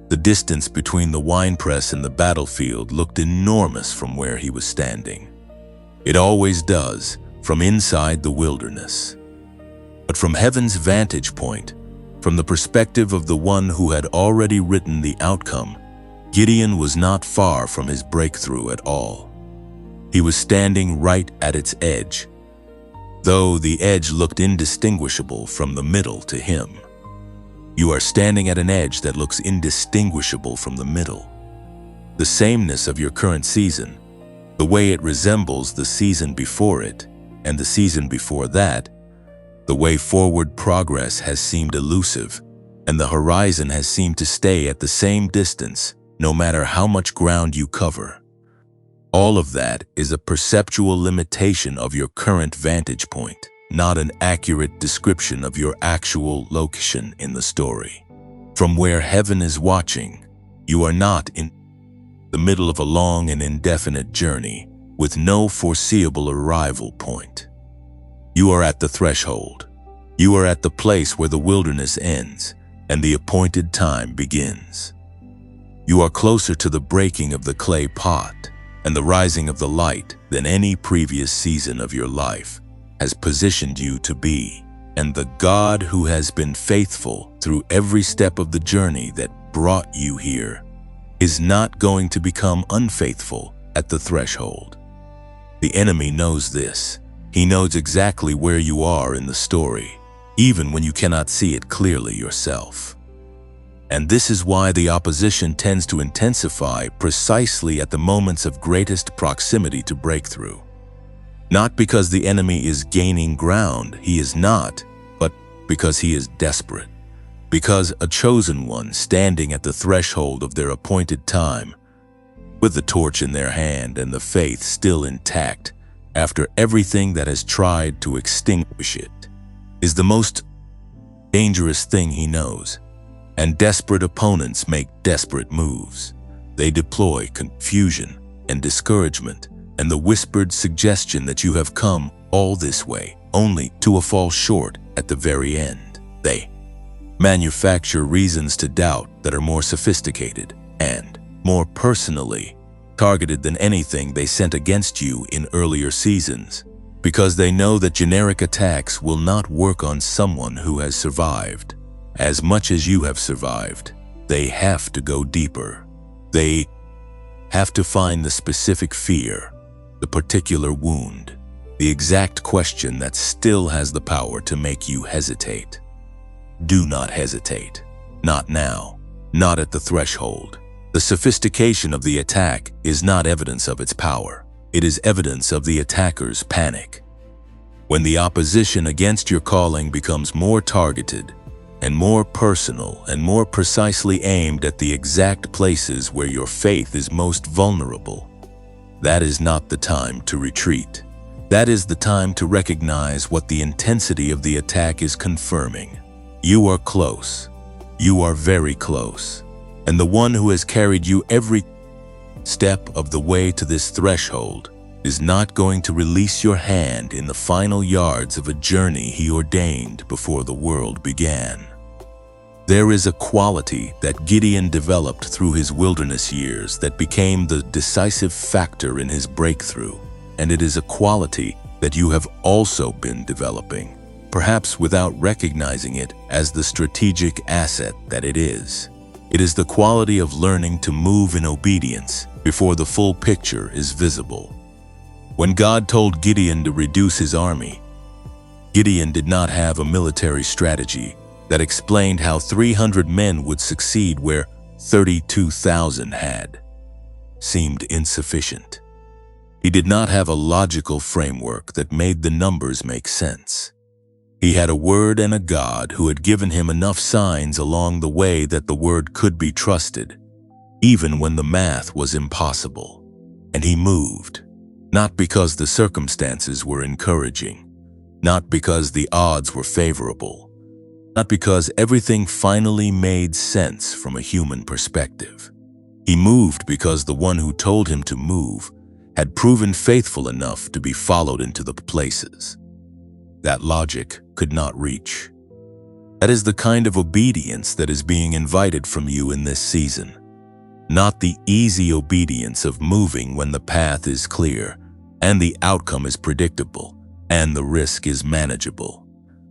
The distance between the winepress and the battlefield looked enormous from where he was standing. It always does, from inside the wilderness. But from heaven's vantage point, from the perspective of the one who had already written the outcome, Gideon was not far from his breakthrough at all. He was standing right at its edge, though the edge looked indistinguishable from the middle to him. You are standing at an edge that looks indistinguishable from the middle. The sameness of your current season, the way it resembles the season before it and the season before that, the way forward progress has seemed elusive and the horizon has seemed to stay at the same distance no matter how much ground you cover. All of that is a perceptual limitation of your current vantage point, not an accurate description of your actual location in the story. From where heaven is watching, you are not in the middle of a long and indefinite journey, with no foreseeable arrival point. You are at the threshold. You are at the place where the wilderness ends and the appointed time begins. You are closer to the breaking of the clay pot and the rising of the light than any previous season of your life has positioned you to be. And the God who has been faithful through every step of the journey that brought you here is not going to become unfaithful at the threshold. The enemy knows this. He knows exactly where you are in the story, even when you cannot see it clearly yourself. And this is why the opposition tends to intensify precisely at the moments of greatest proximity to breakthrough. Not because the enemy is gaining ground, he is not, but because he is desperate. Because a chosen one standing at the threshold of their appointed time, with the torch in their hand and the faith still intact after everything that has tried to extinguish it, is the most dangerous thing he knows. And desperate opponents make desperate moves. They deploy confusion and discouragement and the whispered suggestion that you have come all this way only to fall short at the very end. They manufacture reasons to doubt that are more sophisticated and more personally targeted than anything they sent against you in earlier seasons, because they know that generic attacks will not work on someone who has survived. As much as you have survived, they have to go deeper. They have to find the specific fear, the particular wound, the exact question that still has the power to make you hesitate. Do not hesitate. Not now. Not at the threshold. The sophistication of the attack is not evidence of its power. It is evidence of the attacker's panic. When the opposition against your calling becomes more targeted and more personal and more precisely aimed at the exact places where your faith is most vulnerable, that is not the time to retreat. That is the time to recognize what the intensity of the attack is confirming. You are close. You are very close. And the one who has carried you every step of the way to this threshold is not going to release your hand in the final yards of a journey he ordained before the world began. There is a quality that Gideon developed through his wilderness years that became the decisive factor in his breakthrough, and it is a quality that you have also been developing, perhaps without recognizing it as the strategic asset that it is. It is the quality of learning to move in obedience before the full picture is visible. When God told Gideon to reduce his army, Gideon did not have a military strategy that explained how 300 men would succeed where 32,000 had. Seemed insufficient. He did not have a logical framework that made the numbers make sense. He had a word and a God who had given him enough signs along the way that the word could be trusted, even when the math was impossible. And he moved, not because the circumstances were encouraging, not because the odds were favorable, not because everything finally made sense from a human perspective. He moved because the one who told him to move had proven faithful enough to be followed into the places that logic could not reach. That is the kind of obedience that is being invited from you in this season. Not the easy obedience of moving when the path is clear and the outcome is predictable and the risk is manageable.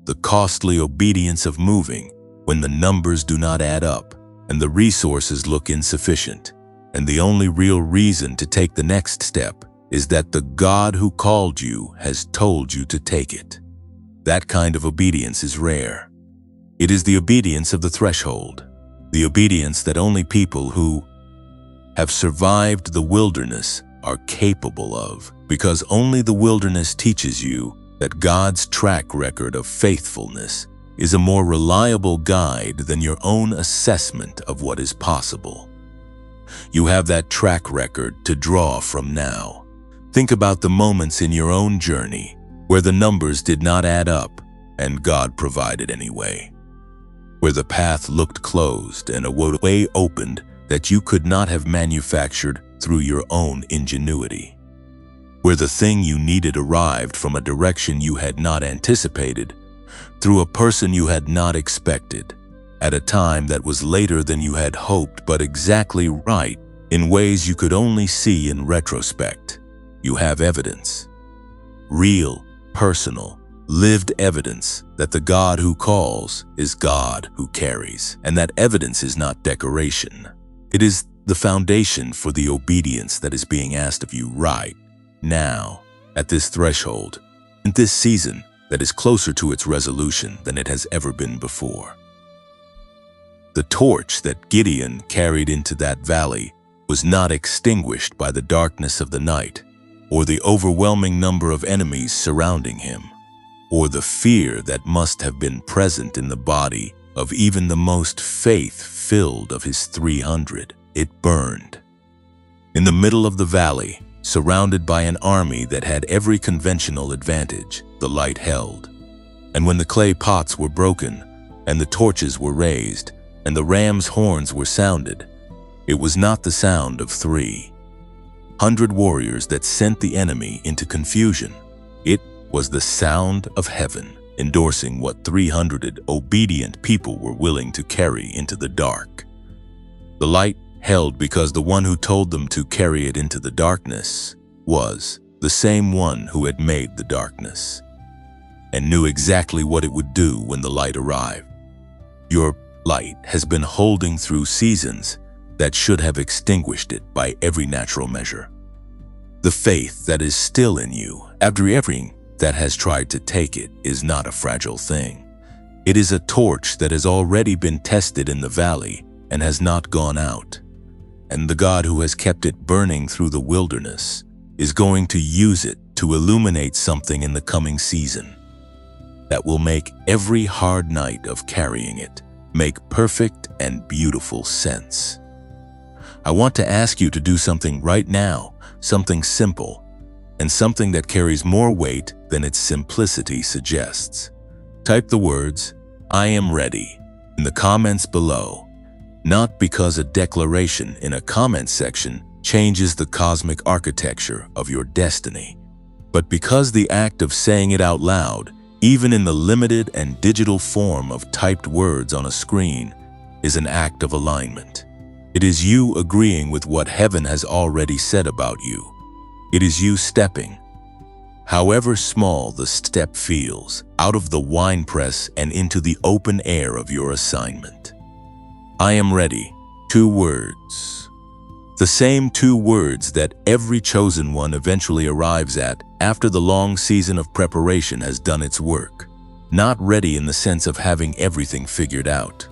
The costly obedience of moving when the numbers do not add up and the resources look insufficient, and the only real reason to take the next step is that the God who called you has told you to take it. That kind of obedience is rare. It is the obedience of the threshold, the obedience that only people who have survived the wilderness are capable of, because only the wilderness teaches you that God's track record of faithfulness is a more reliable guide than your own assessment of what is possible. You have that track record to draw from now. Think about the moments in your own journey where the numbers did not add up and God provided anyway, where the path looked closed and a way opened that you could not have manufactured through your own ingenuity. where the thing you needed arrived from a direction you had not anticipated, through a person you had not expected, at a time that was later than you had hoped but exactly right in ways you could only see in retrospect. You have evidence. Real, personal, lived evidence that the God who calls is God who carries, and that evidence is not decoration. It is the foundation for the obedience that is being asked of you right now, at this threshold, in this season that is closer to its resolution than it has ever been before. The torch that Gideon carried into that valley was not extinguished by the darkness of the night, or the overwhelming number of enemies surrounding him, or the fear that must have been present in the body of even the most faith-filled of his 300. It burned. In the middle of the valley, surrounded by an army that had every conventional advantage, the light held. And when the clay pots were broken, and the torches were raised, and the ram's horns were sounded, it was not the sound of 300 warriors that sent the enemy into confusion. It was the sound of heaven endorsing what 300 obedient people were willing to carry into the dark. The light held because the one who told them to carry it into the darkness was the same one who had made the darkness and knew exactly what it would do when the light arrived. Your light has been holding through seasons that should have extinguished it by every natural measure. The faith that is still in you after everything that has tried to take it is not a fragile thing. It is a torch that has already been tested in the valley and has not gone out. And the God who has kept it burning through the wilderness is going to use it to illuminate something in the coming season that will make every hard night of carrying it make perfect and beautiful sense. I want to ask you to do something right now, something simple, and something that carries more weight than its simplicity suggests. Type the words, "I am ready," in the comments below. Not because a declaration in a comment section changes the cosmic architecture of your destiny, but because the act of saying it out loud, even in the limited and digital form of typed words on a screen, is an act of alignment. It is you agreeing with what heaven has already said about you. It is you stepping, however small the step feels, out of the winepress and into the open air of your assignment. I am ready. 2 words. The same 2 words that every chosen one eventually arrives at after the long season of preparation has done its work. Not ready in the sense of having everything figured out.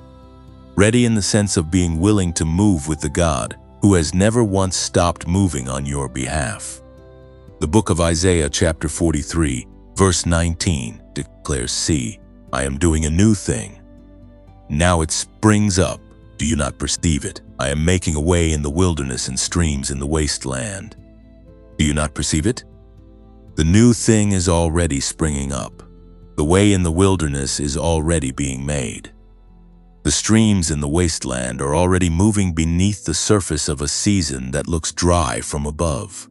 Ready in the sense of being willing to move with the God who has never once stopped moving on your behalf. The book of Isaiah chapter 43, verse 19 declares, "See, I am doing a new thing. Now it springs up. Do you not perceive it? I am making a way in the wilderness and streams in the wasteland. Do you not perceive it? The new thing is already springing up. The way in the wilderness is already being made. The streams in the wasteland are already moving beneath the surface of a season that looks dry from above."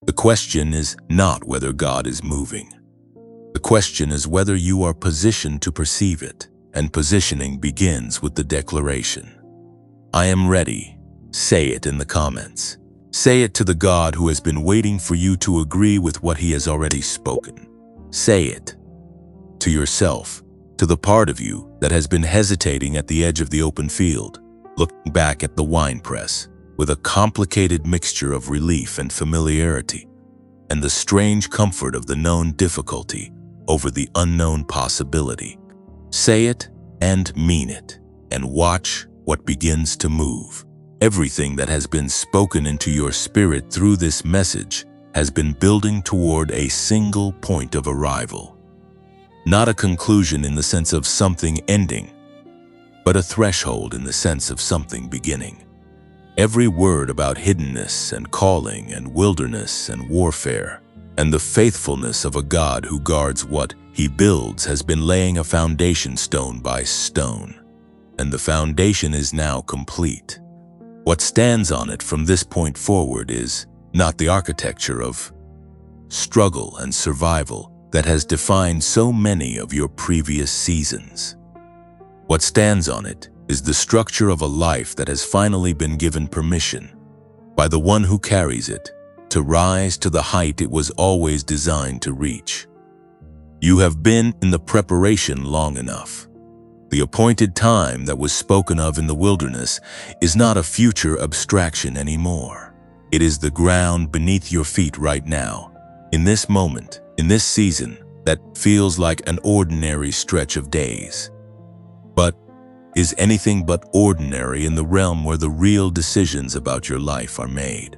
The question is not whether God is moving. The question is whether you are positioned to perceive it. And positioning begins with the declaration. I am ready. Say it in the comments. Say it to the God who has been waiting for you to agree with what he has already spoken. Say it to yourself, to the part of you that has been hesitating at the edge of the open field, looking back at the winepress with a complicated mixture of relief and familiarity, and the strange comfort of the known difficulty over the unknown possibility. Say it and mean it, and watch what begins to move. Everything that has been spoken into your spirit through this message has been building toward a single point of arrival. Not a conclusion in the sense of something ending, but a threshold in the sense of something beginning. Every word about hiddenness and calling and wilderness and warfare and the faithfulness of a God who guards what he builds has been laying a foundation stone by stone, and the foundation is now complete. What stands on it from this point forward is not the architecture of struggle, and survival that has defined so many of your previous seasons. What stands on it is the structure of a life that has finally been given permission by the one who carries it to rise to the height it was always designed to reach. You have been in the preparation long enough. The appointed time that was spoken of in the wilderness is not a future abstraction anymore. It is the ground beneath your feet right now, in this moment, in this season that feels like an ordinary stretch of days. But is anything but ordinary in the realm where the real decisions about your life are made.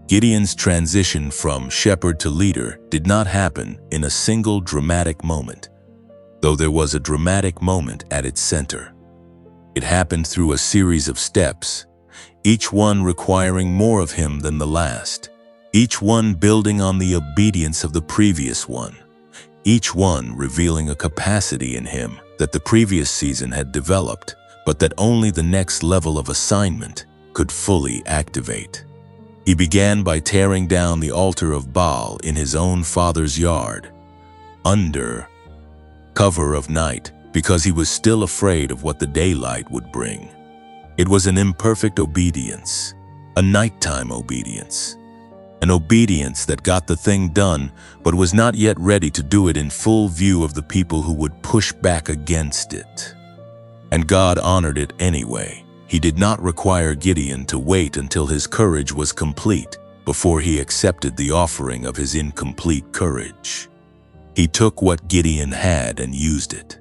Gideon's transition from shepherd to leader did not happen in a single dramatic moment, though there was a dramatic moment at its center. It happened through a series of steps, each one requiring more of him than the last, each one building on the obedience of the previous one, each one revealing a capacity in him that the previous season had developed, but that only the next level of assignment could fully activate. He began by tearing down the altar of Baal in his own father's yard, under cover of night, because he was still afraid of what the daylight would bring. It was an imperfect obedience, a nighttime obedience, an obedience that got the thing done but was not yet ready to do it in full view of the people who would push back against it. And God honored it anyway. He did not require Gideon to wait until his courage was complete before he accepted the offering of his incomplete courage. He took what Gideon had and used it.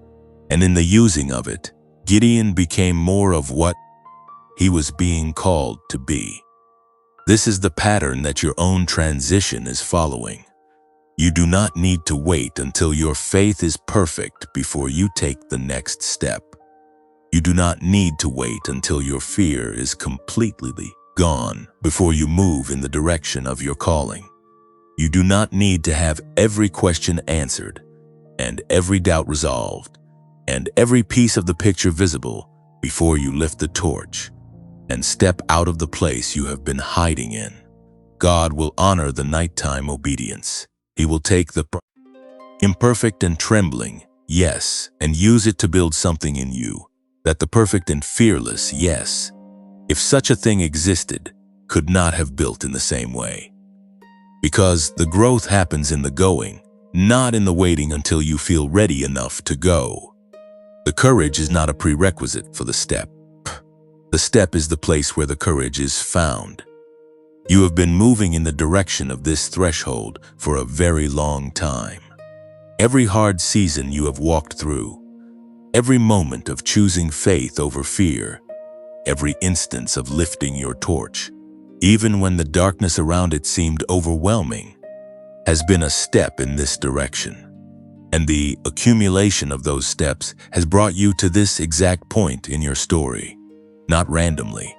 And in the using of it, Gideon became more of what he was being called to be. This is the pattern that your own transition is following. You do not need to wait until your faith is perfect before you take the next step. You do not need to wait until your fear is completely gone before you move in the direction of your calling. You do not need to have every question answered, and every doubt resolved, and every piece of the picture visible before you lift the torch and step out of the place you have been hiding in. God will honor the nighttime obedience. He will take the imperfect and trembling, yes, and use it to build something in you that the perfect and fearless, yes, if such a thing existed, could not have built in the same way. Because the growth happens in the going, not in the waiting until you feel ready enough to go. The courage is not a prerequisite for the step. The step is the place where the courage is found. You have been moving in the direction of this threshold for a very long time. Every hard season you have walked through, every moment of choosing faith over fear, every instance of lifting your torch, even when the darkness around it seemed overwhelming, has been a step in this direction. And the accumulation of those steps has brought you to this exact point in your story. Not randomly,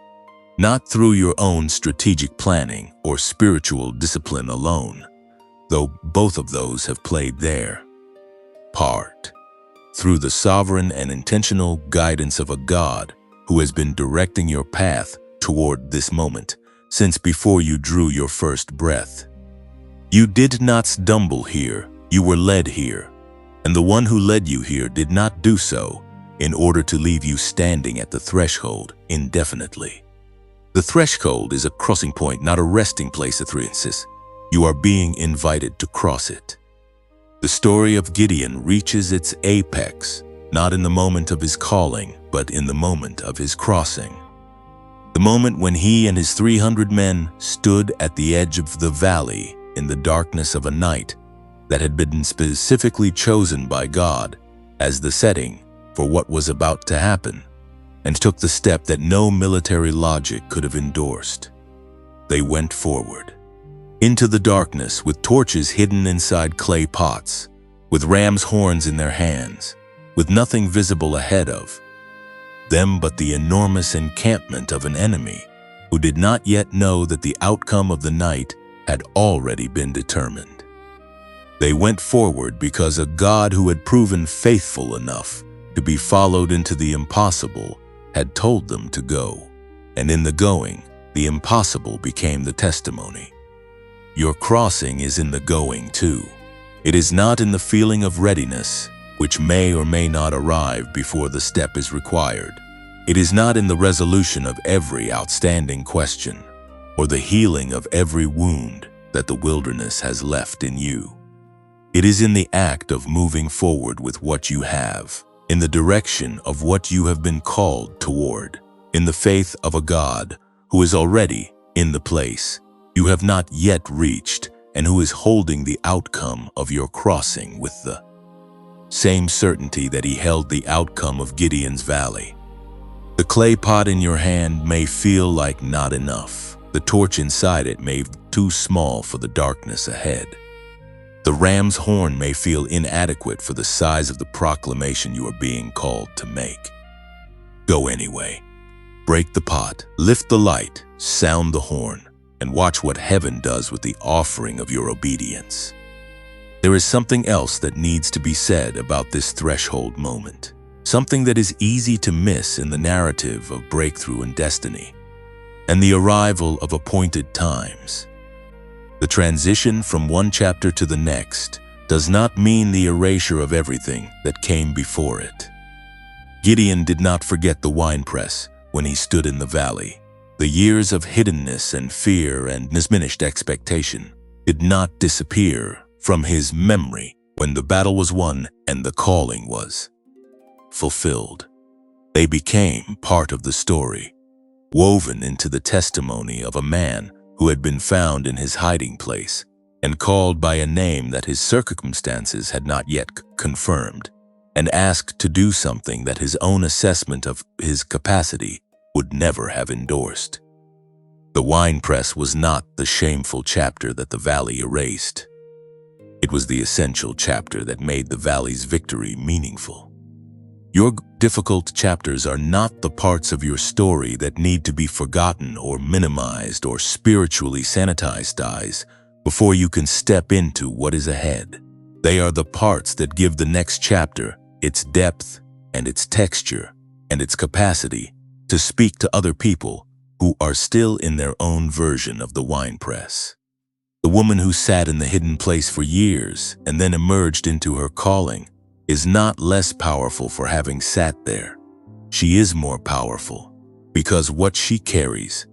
not through your own strategic planning or spiritual discipline alone, though both of those have played their part, through the sovereign and intentional guidance of a God who has been directing your path toward this moment since before you drew your first breath. You did not stumble here, you were led here, and the one who led you here did not do so in order to leave you standing at the threshold indefinitely. The threshold is a crossing point, not a resting place, Athenians. You are being invited to cross it. The story of Gideon reaches its apex, not in the moment of his calling, but in the moment of his crossing. The moment when he and his 300 men stood at the edge of the valley in the darkness of a night that had been specifically chosen by God as the setting for what was about to happen, and took the step that no military logic could have endorsed. They went forward, into the darkness with torches hidden inside clay pots, with ram's horns in their hands, with nothing visible ahead of them but the enormous encampment of an enemy who did not yet know that the outcome of the night had already been determined. They went forward because a God who had proven faithful enough to be followed into the impossible had told them to go, and in the going, the impossible became the testimony. Your crossing is in the going too. It is not in the feeling of readiness, which may or may not arrive before the step is required. It is not in the resolution of every outstanding question, or the healing of every wound that the wilderness has left in you. It is in the act of moving forward with what you have, in the direction of what you have been called toward, in the faith of a God who is already in the place you have not yet reached and who is holding the outcome of your crossing with the same certainty that he held the outcome of Gideon's valley. The clay pot in your hand may feel like not enough. The torch inside it may be too small for the darkness ahead. The ram's horn may feel inadequate for the size of the proclamation you are being called to make. Go anyway. Break the pot, lift the light, sound the horn, and watch what heaven does with the offering of your obedience. There is something else that needs to be said about this threshold moment, something that is easy to miss in the narrative of breakthrough and destiny, and the arrival of appointed times. The transition from one chapter to the next does not mean the erasure of everything that came before it. Gideon did not forget the winepress when he stood in the valley. The years of hiddenness and fear and diminished expectation did not disappear from his memory when the battle was won and the calling was fulfilled. They became part of the story, woven into the testimony of a man who had been found in his hiding place and called by a name that his circumstances had not yet confirmed, and asked to do something that his own assessment of his capacity would never have endorsed. The winepress was not the shameful chapter that the valley erased. It was the essential chapter that made the valley's victory meaningful. Your difficult chapters are not the parts of your story that need to be forgotten or minimized or spiritually sanitized before you can step into what is ahead. They are the parts that give the next chapter its depth and its texture and its capacity to speak to other people who are still in their own version of the winepress. The woman who sat in the hidden place for years and then emerged into her calling is not less powerful for having sat there. She is more powerful because what she carries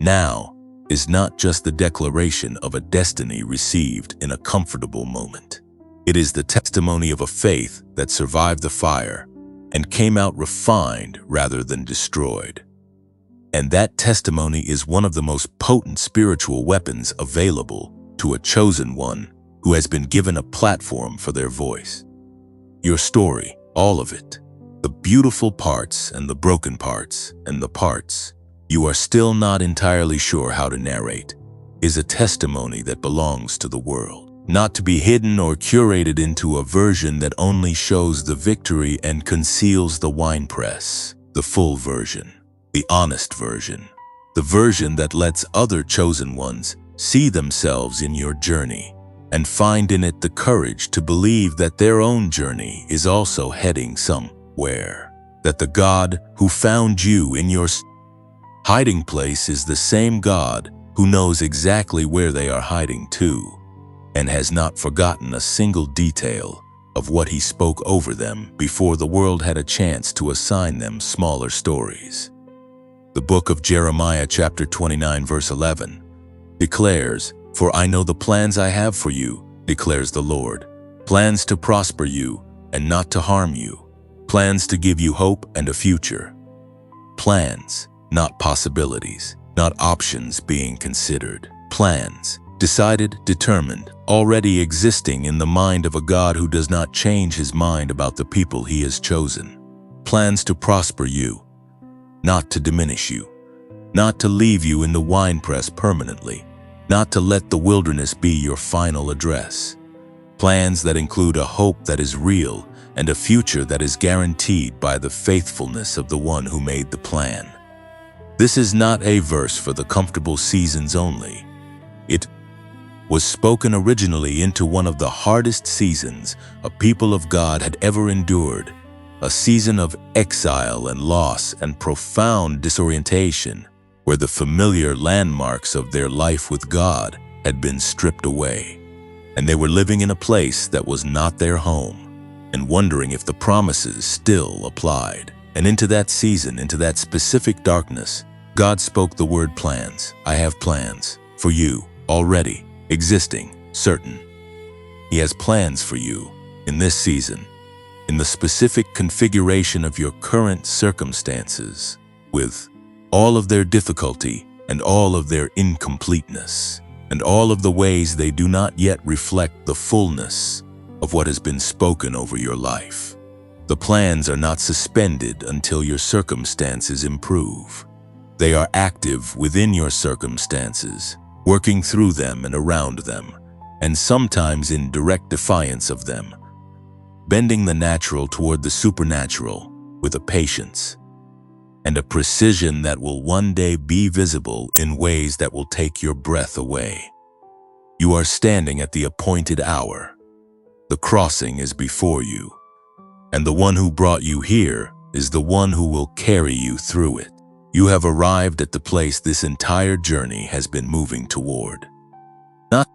now is not just the declaration of a destiny received in a comfortable moment. It is the testimony of a faith that survived the fire and came out refined rather than destroyed. And that testimony is one of the most potent spiritual weapons available to a chosen one who has been given a platform for their voice. Your story, all of it, the beautiful parts and the broken parts and the parts you are still not entirely sure how to narrate, is a testimony that belongs to the world, not to be hidden or curated into a version that only shows the victory and conceals the winepress. The full version, the honest version, the version that lets other chosen ones see themselves in your journey and find in it the courage to believe that their own journey is also heading somewhere, that the God who found you in your hiding place is the same God who knows exactly where they are hiding to and has not forgotten a single detail of what he spoke over them before the world had a chance to assign them smaller stories. The book of Jeremiah chapter 29 verse 11 declares, "For I know the plans I have for you, declares the Lord, plans to prosper you and not to harm you, plans to give you hope and a future." Plans, not possibilities, not options being considered. Plans, decided, determined, already existing in the mind of a God who does not change his mind about the people he has chosen. Plans to prosper you, not to diminish you, not to leave you in the winepress permanently, not to let the wilderness be your final address. Plans that include a hope that is real and a future that is guaranteed by the faithfulness of the one who made the plan. This is not a verse for the comfortable seasons only. It was spoken originally into one of the hardest seasons a people of God had ever endured, a season of exile and loss and profound disorientation, where the familiar landmarks of their life with God had been stripped away, and they were living in a place that was not their home, and wondering if the promises still applied. And into that season, into that specific darkness, God spoke the word plans. I have plans for you, already, existing, certain. He has plans for you in this season, in the specific configuration of your current circumstances, with all of their difficulty and all of their incompleteness, and all of the ways they do not yet reflect the fullness of what has been spoken over your life. The plans are not suspended until your circumstances improve. They are active within your circumstances, working through them and around them, and sometimes in direct defiance of them, bending the natural toward the supernatural with a patience and a precision that will one day be visible in ways that will take your breath away. You are standing at the appointed hour. The crossing is before you, and the one who brought you here is the one who will carry you through it. You have arrived at the place this entire journey has been moving toward.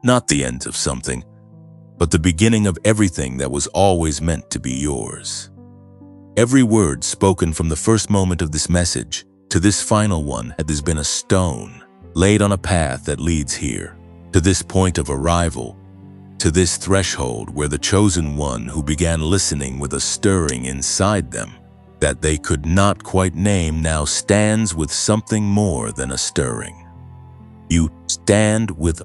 Not the end of something, but the beginning of everything that was always meant to be yours. Every word spoken from the first moment of this message to this final one has been a stone laid on a path that leads here, to this point of arrival, to this threshold where the chosen one who began listening with a stirring inside them that they could not quite name now stands with something more than a stirring. You stand with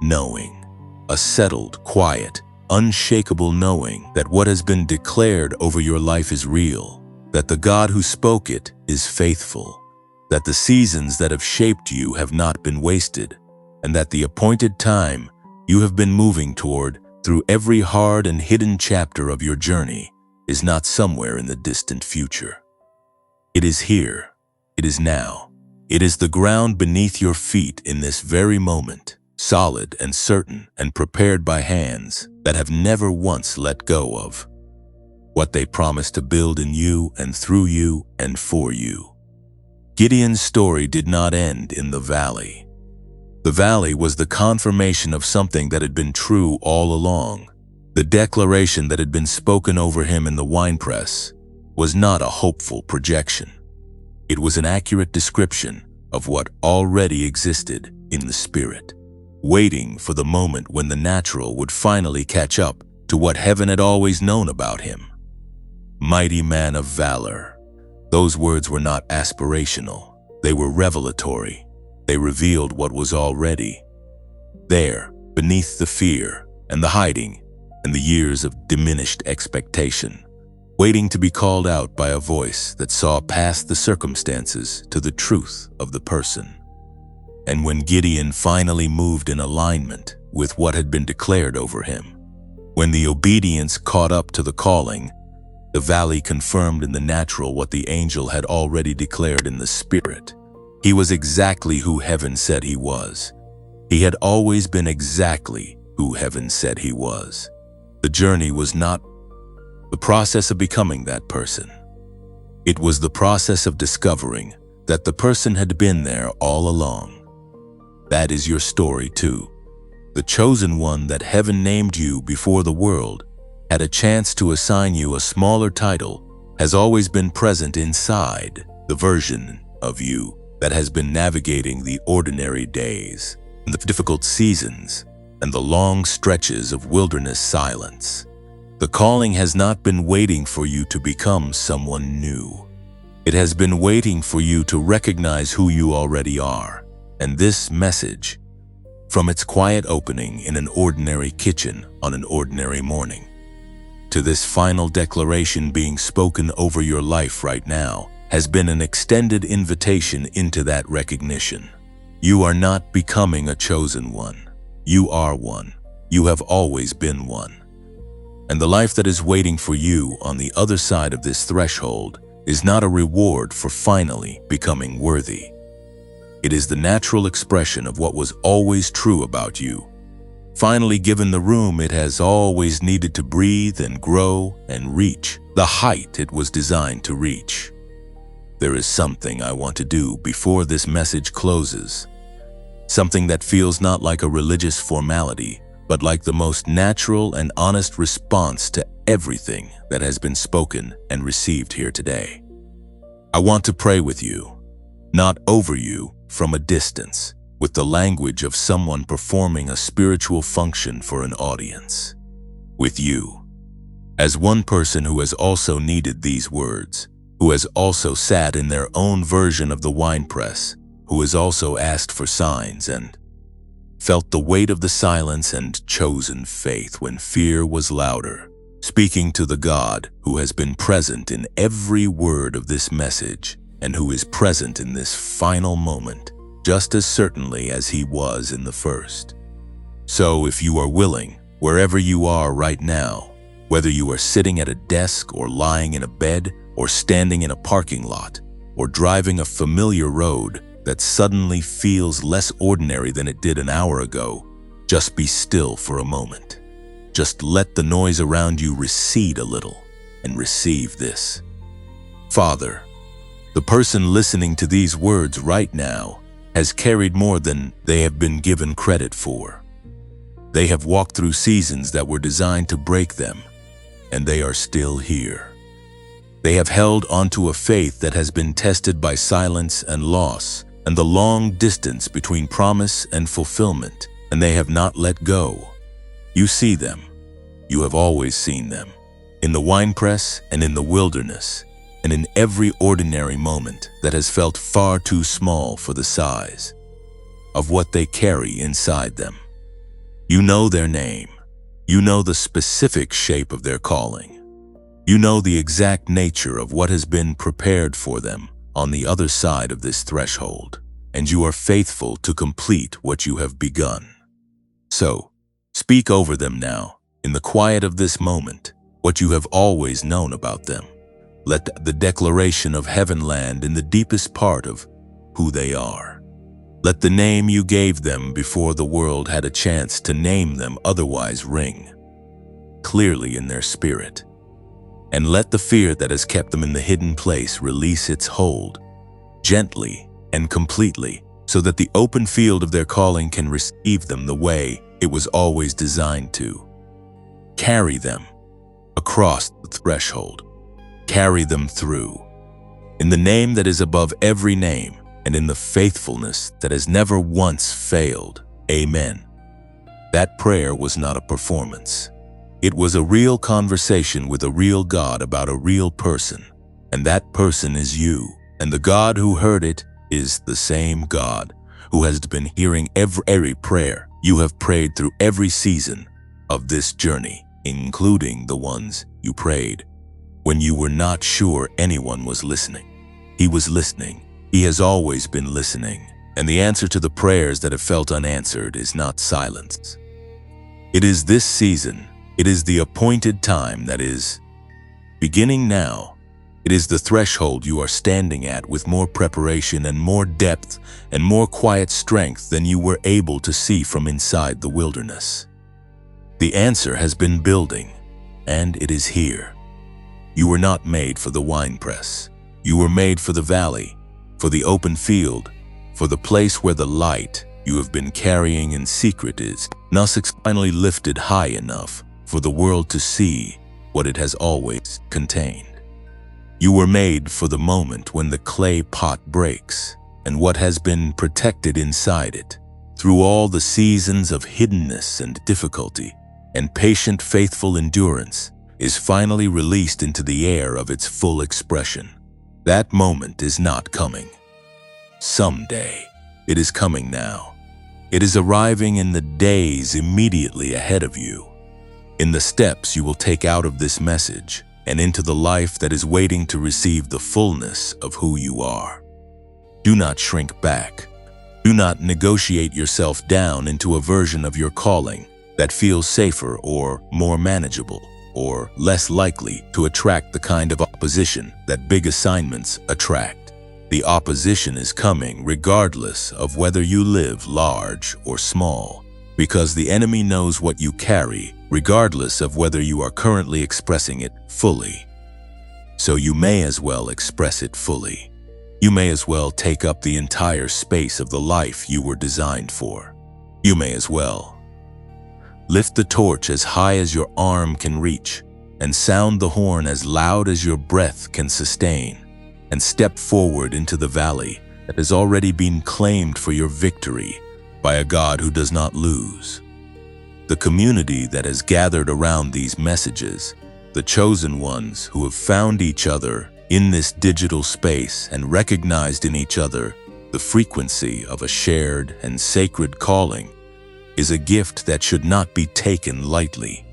knowing, a settled, quiet, unshakable knowing that what has been declared over your life is real, that the God who spoke it is faithful, that the seasons that have shaped you have not been wasted, and that the appointed time you have been moving toward through every hard and hidden chapter of your journey is not somewhere in the distant future. It is here. It is now. It is the ground beneath your feet in this very moment, solid and certain and prepared by hands that have never once let go of what they promised to build in you and through you and for you. Gideon's story did not end in the valley. The valley was the confirmation of something that had been true all along. The declaration that had been spoken over him in the winepress was not a hopeful projection. It was an accurate description of what already existed in the spirit, waiting for the moment when the natural would finally catch up to what heaven had always known about him. Mighty man of valor. Those words were not aspirational. They were revelatory. They revealed what was already there, beneath the fear and the hiding and the years of diminished expectation, waiting to be called out by a voice that saw past the circumstances to the truth of the person. And when Gideon finally moved in alignment with what had been declared over him, when the obedience caught up to the calling, the valley confirmed in the natural what the angel had already declared in the spirit. He was exactly who heaven said he was. He had always been exactly who heaven said he was. The journey was not the process of becoming that person. It was the process of discovering that the person had been there all along. That is your story too. The chosen one that heaven named you before the world had a chance to assign you a smaller title has always been present inside the version of you that has been navigating the ordinary days, and the difficult seasons, and the long stretches of wilderness silence. The calling has not been waiting for you to become someone new. It has been waiting for you to recognize who you already are. And this message, from its quiet opening in an ordinary kitchen on an ordinary morning, to this final declaration being spoken over your life right now, has been an extended invitation into that recognition. You are not becoming a chosen one. You are one. You have always been one. And the life that is waiting for you on the other side of this threshold is not a reward for finally becoming worthy. It is the natural expression of what was always true about you, finally given the room it has always needed to breathe and grow and reach the height it was designed to reach. There is something I want to do before this message closes. something that feels not like a religious formality, but like the most natural and honest response to everything that has been spoken and received here today. I want to pray with you, not over you, from a distance, with the language of someone performing a spiritual function for an audience. With you, as one person who has also needed these words, who has also sat in their own version of the winepress, who has also asked for signs and felt the weight of the silence and chosen faith when fear was louder, speaking to the God who has been present in every word of this message and who is present in this final moment, just as certainly as he was in the first. So if you are willing, wherever you are right now, whether you are sitting at a desk or lying in a bed or standing in a parking lot or driving a familiar road that suddenly feels less ordinary than it did an hour ago, just be still for a moment. Just let the noise around you recede a little and receive this. Father, the person listening to these words right now has carried more than they have been given credit for. They have walked through seasons that were designed to break them, and they are still here. They have held onto a faith that has been tested by silence and loss, and the long distance between promise and fulfillment, and they have not let go. You see them. You have always seen them, in the winepress and in the wilderness, and in every ordinary moment that has felt far too small for the size of what they carry inside them. You know their name. You know the specific shape of their calling. You know the exact nature of what has been prepared for them on the other side of this threshold, and you are faithful to complete what you have begun. So, speak over them now, in the quiet of this moment, what you have always known about them. Let the declaration of heaven land in the deepest part of who they are. Let the name you gave them before the world had a chance to name them otherwise ring clearly in their spirit. And let the fear that has kept them in the hidden place release its hold, gently and completely, so that the open field of their calling can receive them the way it was always designed to. Carry them across the threshold. Carry them through. In the name that is above every name, and in the faithfulness that has never once failed. Amen. That prayer was not a performance. It was a real conversation with a real God about a real person, and that person is you, and the God who heard it is the same God who has been hearing every prayer you have prayed through every season of this journey, including the ones you prayed when you were not sure anyone was listening. He was listening. He has always been listening, and the answer to the prayers that have felt unanswered is not silence. It is this season. It is the appointed time that is beginning now. It is the threshold you are standing at with more preparation and more depth and more quiet strength than you were able to see from inside the wilderness. The answer has been building, and it is here. You were not made for the winepress. You were made for the valley, for the open field, for the place where the light you have been carrying in secret is finally lifted high enough for the world to see what it has always contained. You were made for the moment when the clay pot breaks and what has been protected inside it, through all the seasons of hiddenness and difficulty and patient, faithful endurance, is finally released into the air of its full expression. That moment is not coming someday. It is coming now. It is arriving in the days immediately ahead of you, in the steps you will take out of this message and into the life that is waiting to receive the fullness of who you are. Do not shrink back. Do not negotiate yourself down into a version of your calling that feels safer or more manageable or less likely to attract the kind of opposition that big assignments attract. The opposition is coming regardless of whether you live large or small, because the enemy knows what you carry, regardless of whether you are currently expressing it fully. So you may as well express it fully. You may as well take up the entire space of the life you were designed for. You may as well lift the torch as high as your arm can reach, and sound the horn as loud as your breath can sustain, and step forward into the valley that has already been claimed for your victory by a God who does not lose. The community that has gathered around these messages, the chosen ones who have found each other in this digital space and recognized in each other the frequency of a shared and sacred calling, is a gift that should not be taken lightly.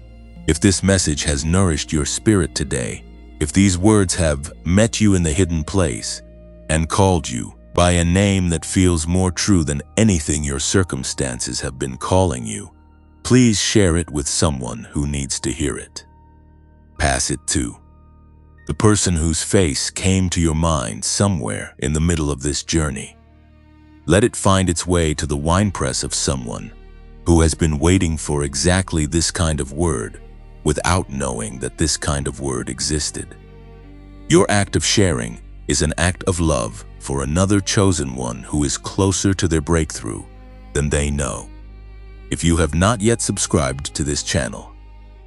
If this message has nourished your spirit today, if these words have met you in the hidden place and called you by a name that feels more true than anything your circumstances have been calling you, please share it with someone who needs to hear it. Pass it to the person whose face came to your mind somewhere in the middle of this journey. Let it find its way to the winepress of someone who has been waiting for exactly this kind of word without knowing that this kind of word existed. Your act of sharing is an act of love for another chosen one who is closer to their breakthrough than they know. If you have not yet subscribed to this channel,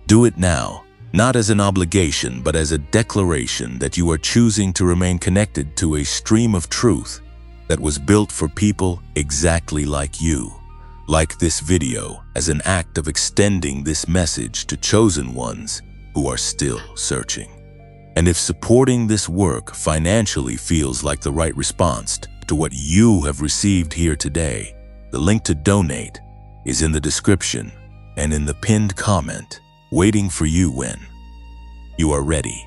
do it now, not as an obligation but as a declaration that you are choosing to remain connected to a stream of truth that was built for people exactly like you. Like this video as an act of extending this message to chosen ones who are still searching. And if supporting this work financially feels like the right response to what you have received here today, the link to donate is in the description and in the pinned comment, waiting for you when you are ready.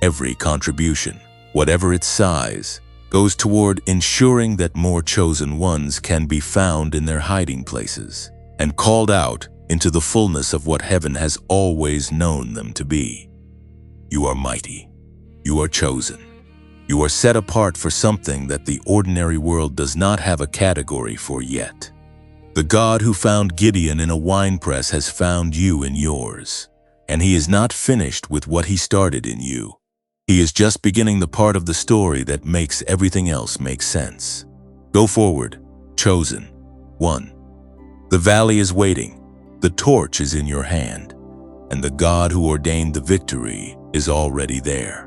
Every contribution, whatever its size, goes toward ensuring that more chosen ones can be found in their hiding places and called out into the fullness of what heaven has always known them to be. You are mighty. You are chosen. You are set apart for something that the ordinary world does not have a category for yet. The God who found Gideon in a winepress has found you in yours, and he is not finished with what he started in you. He is just beginning the part of the story that makes everything else make sense. Go forward, chosen one. The valley is waiting, the torch is in your hand, and the God who ordained the victory is already there.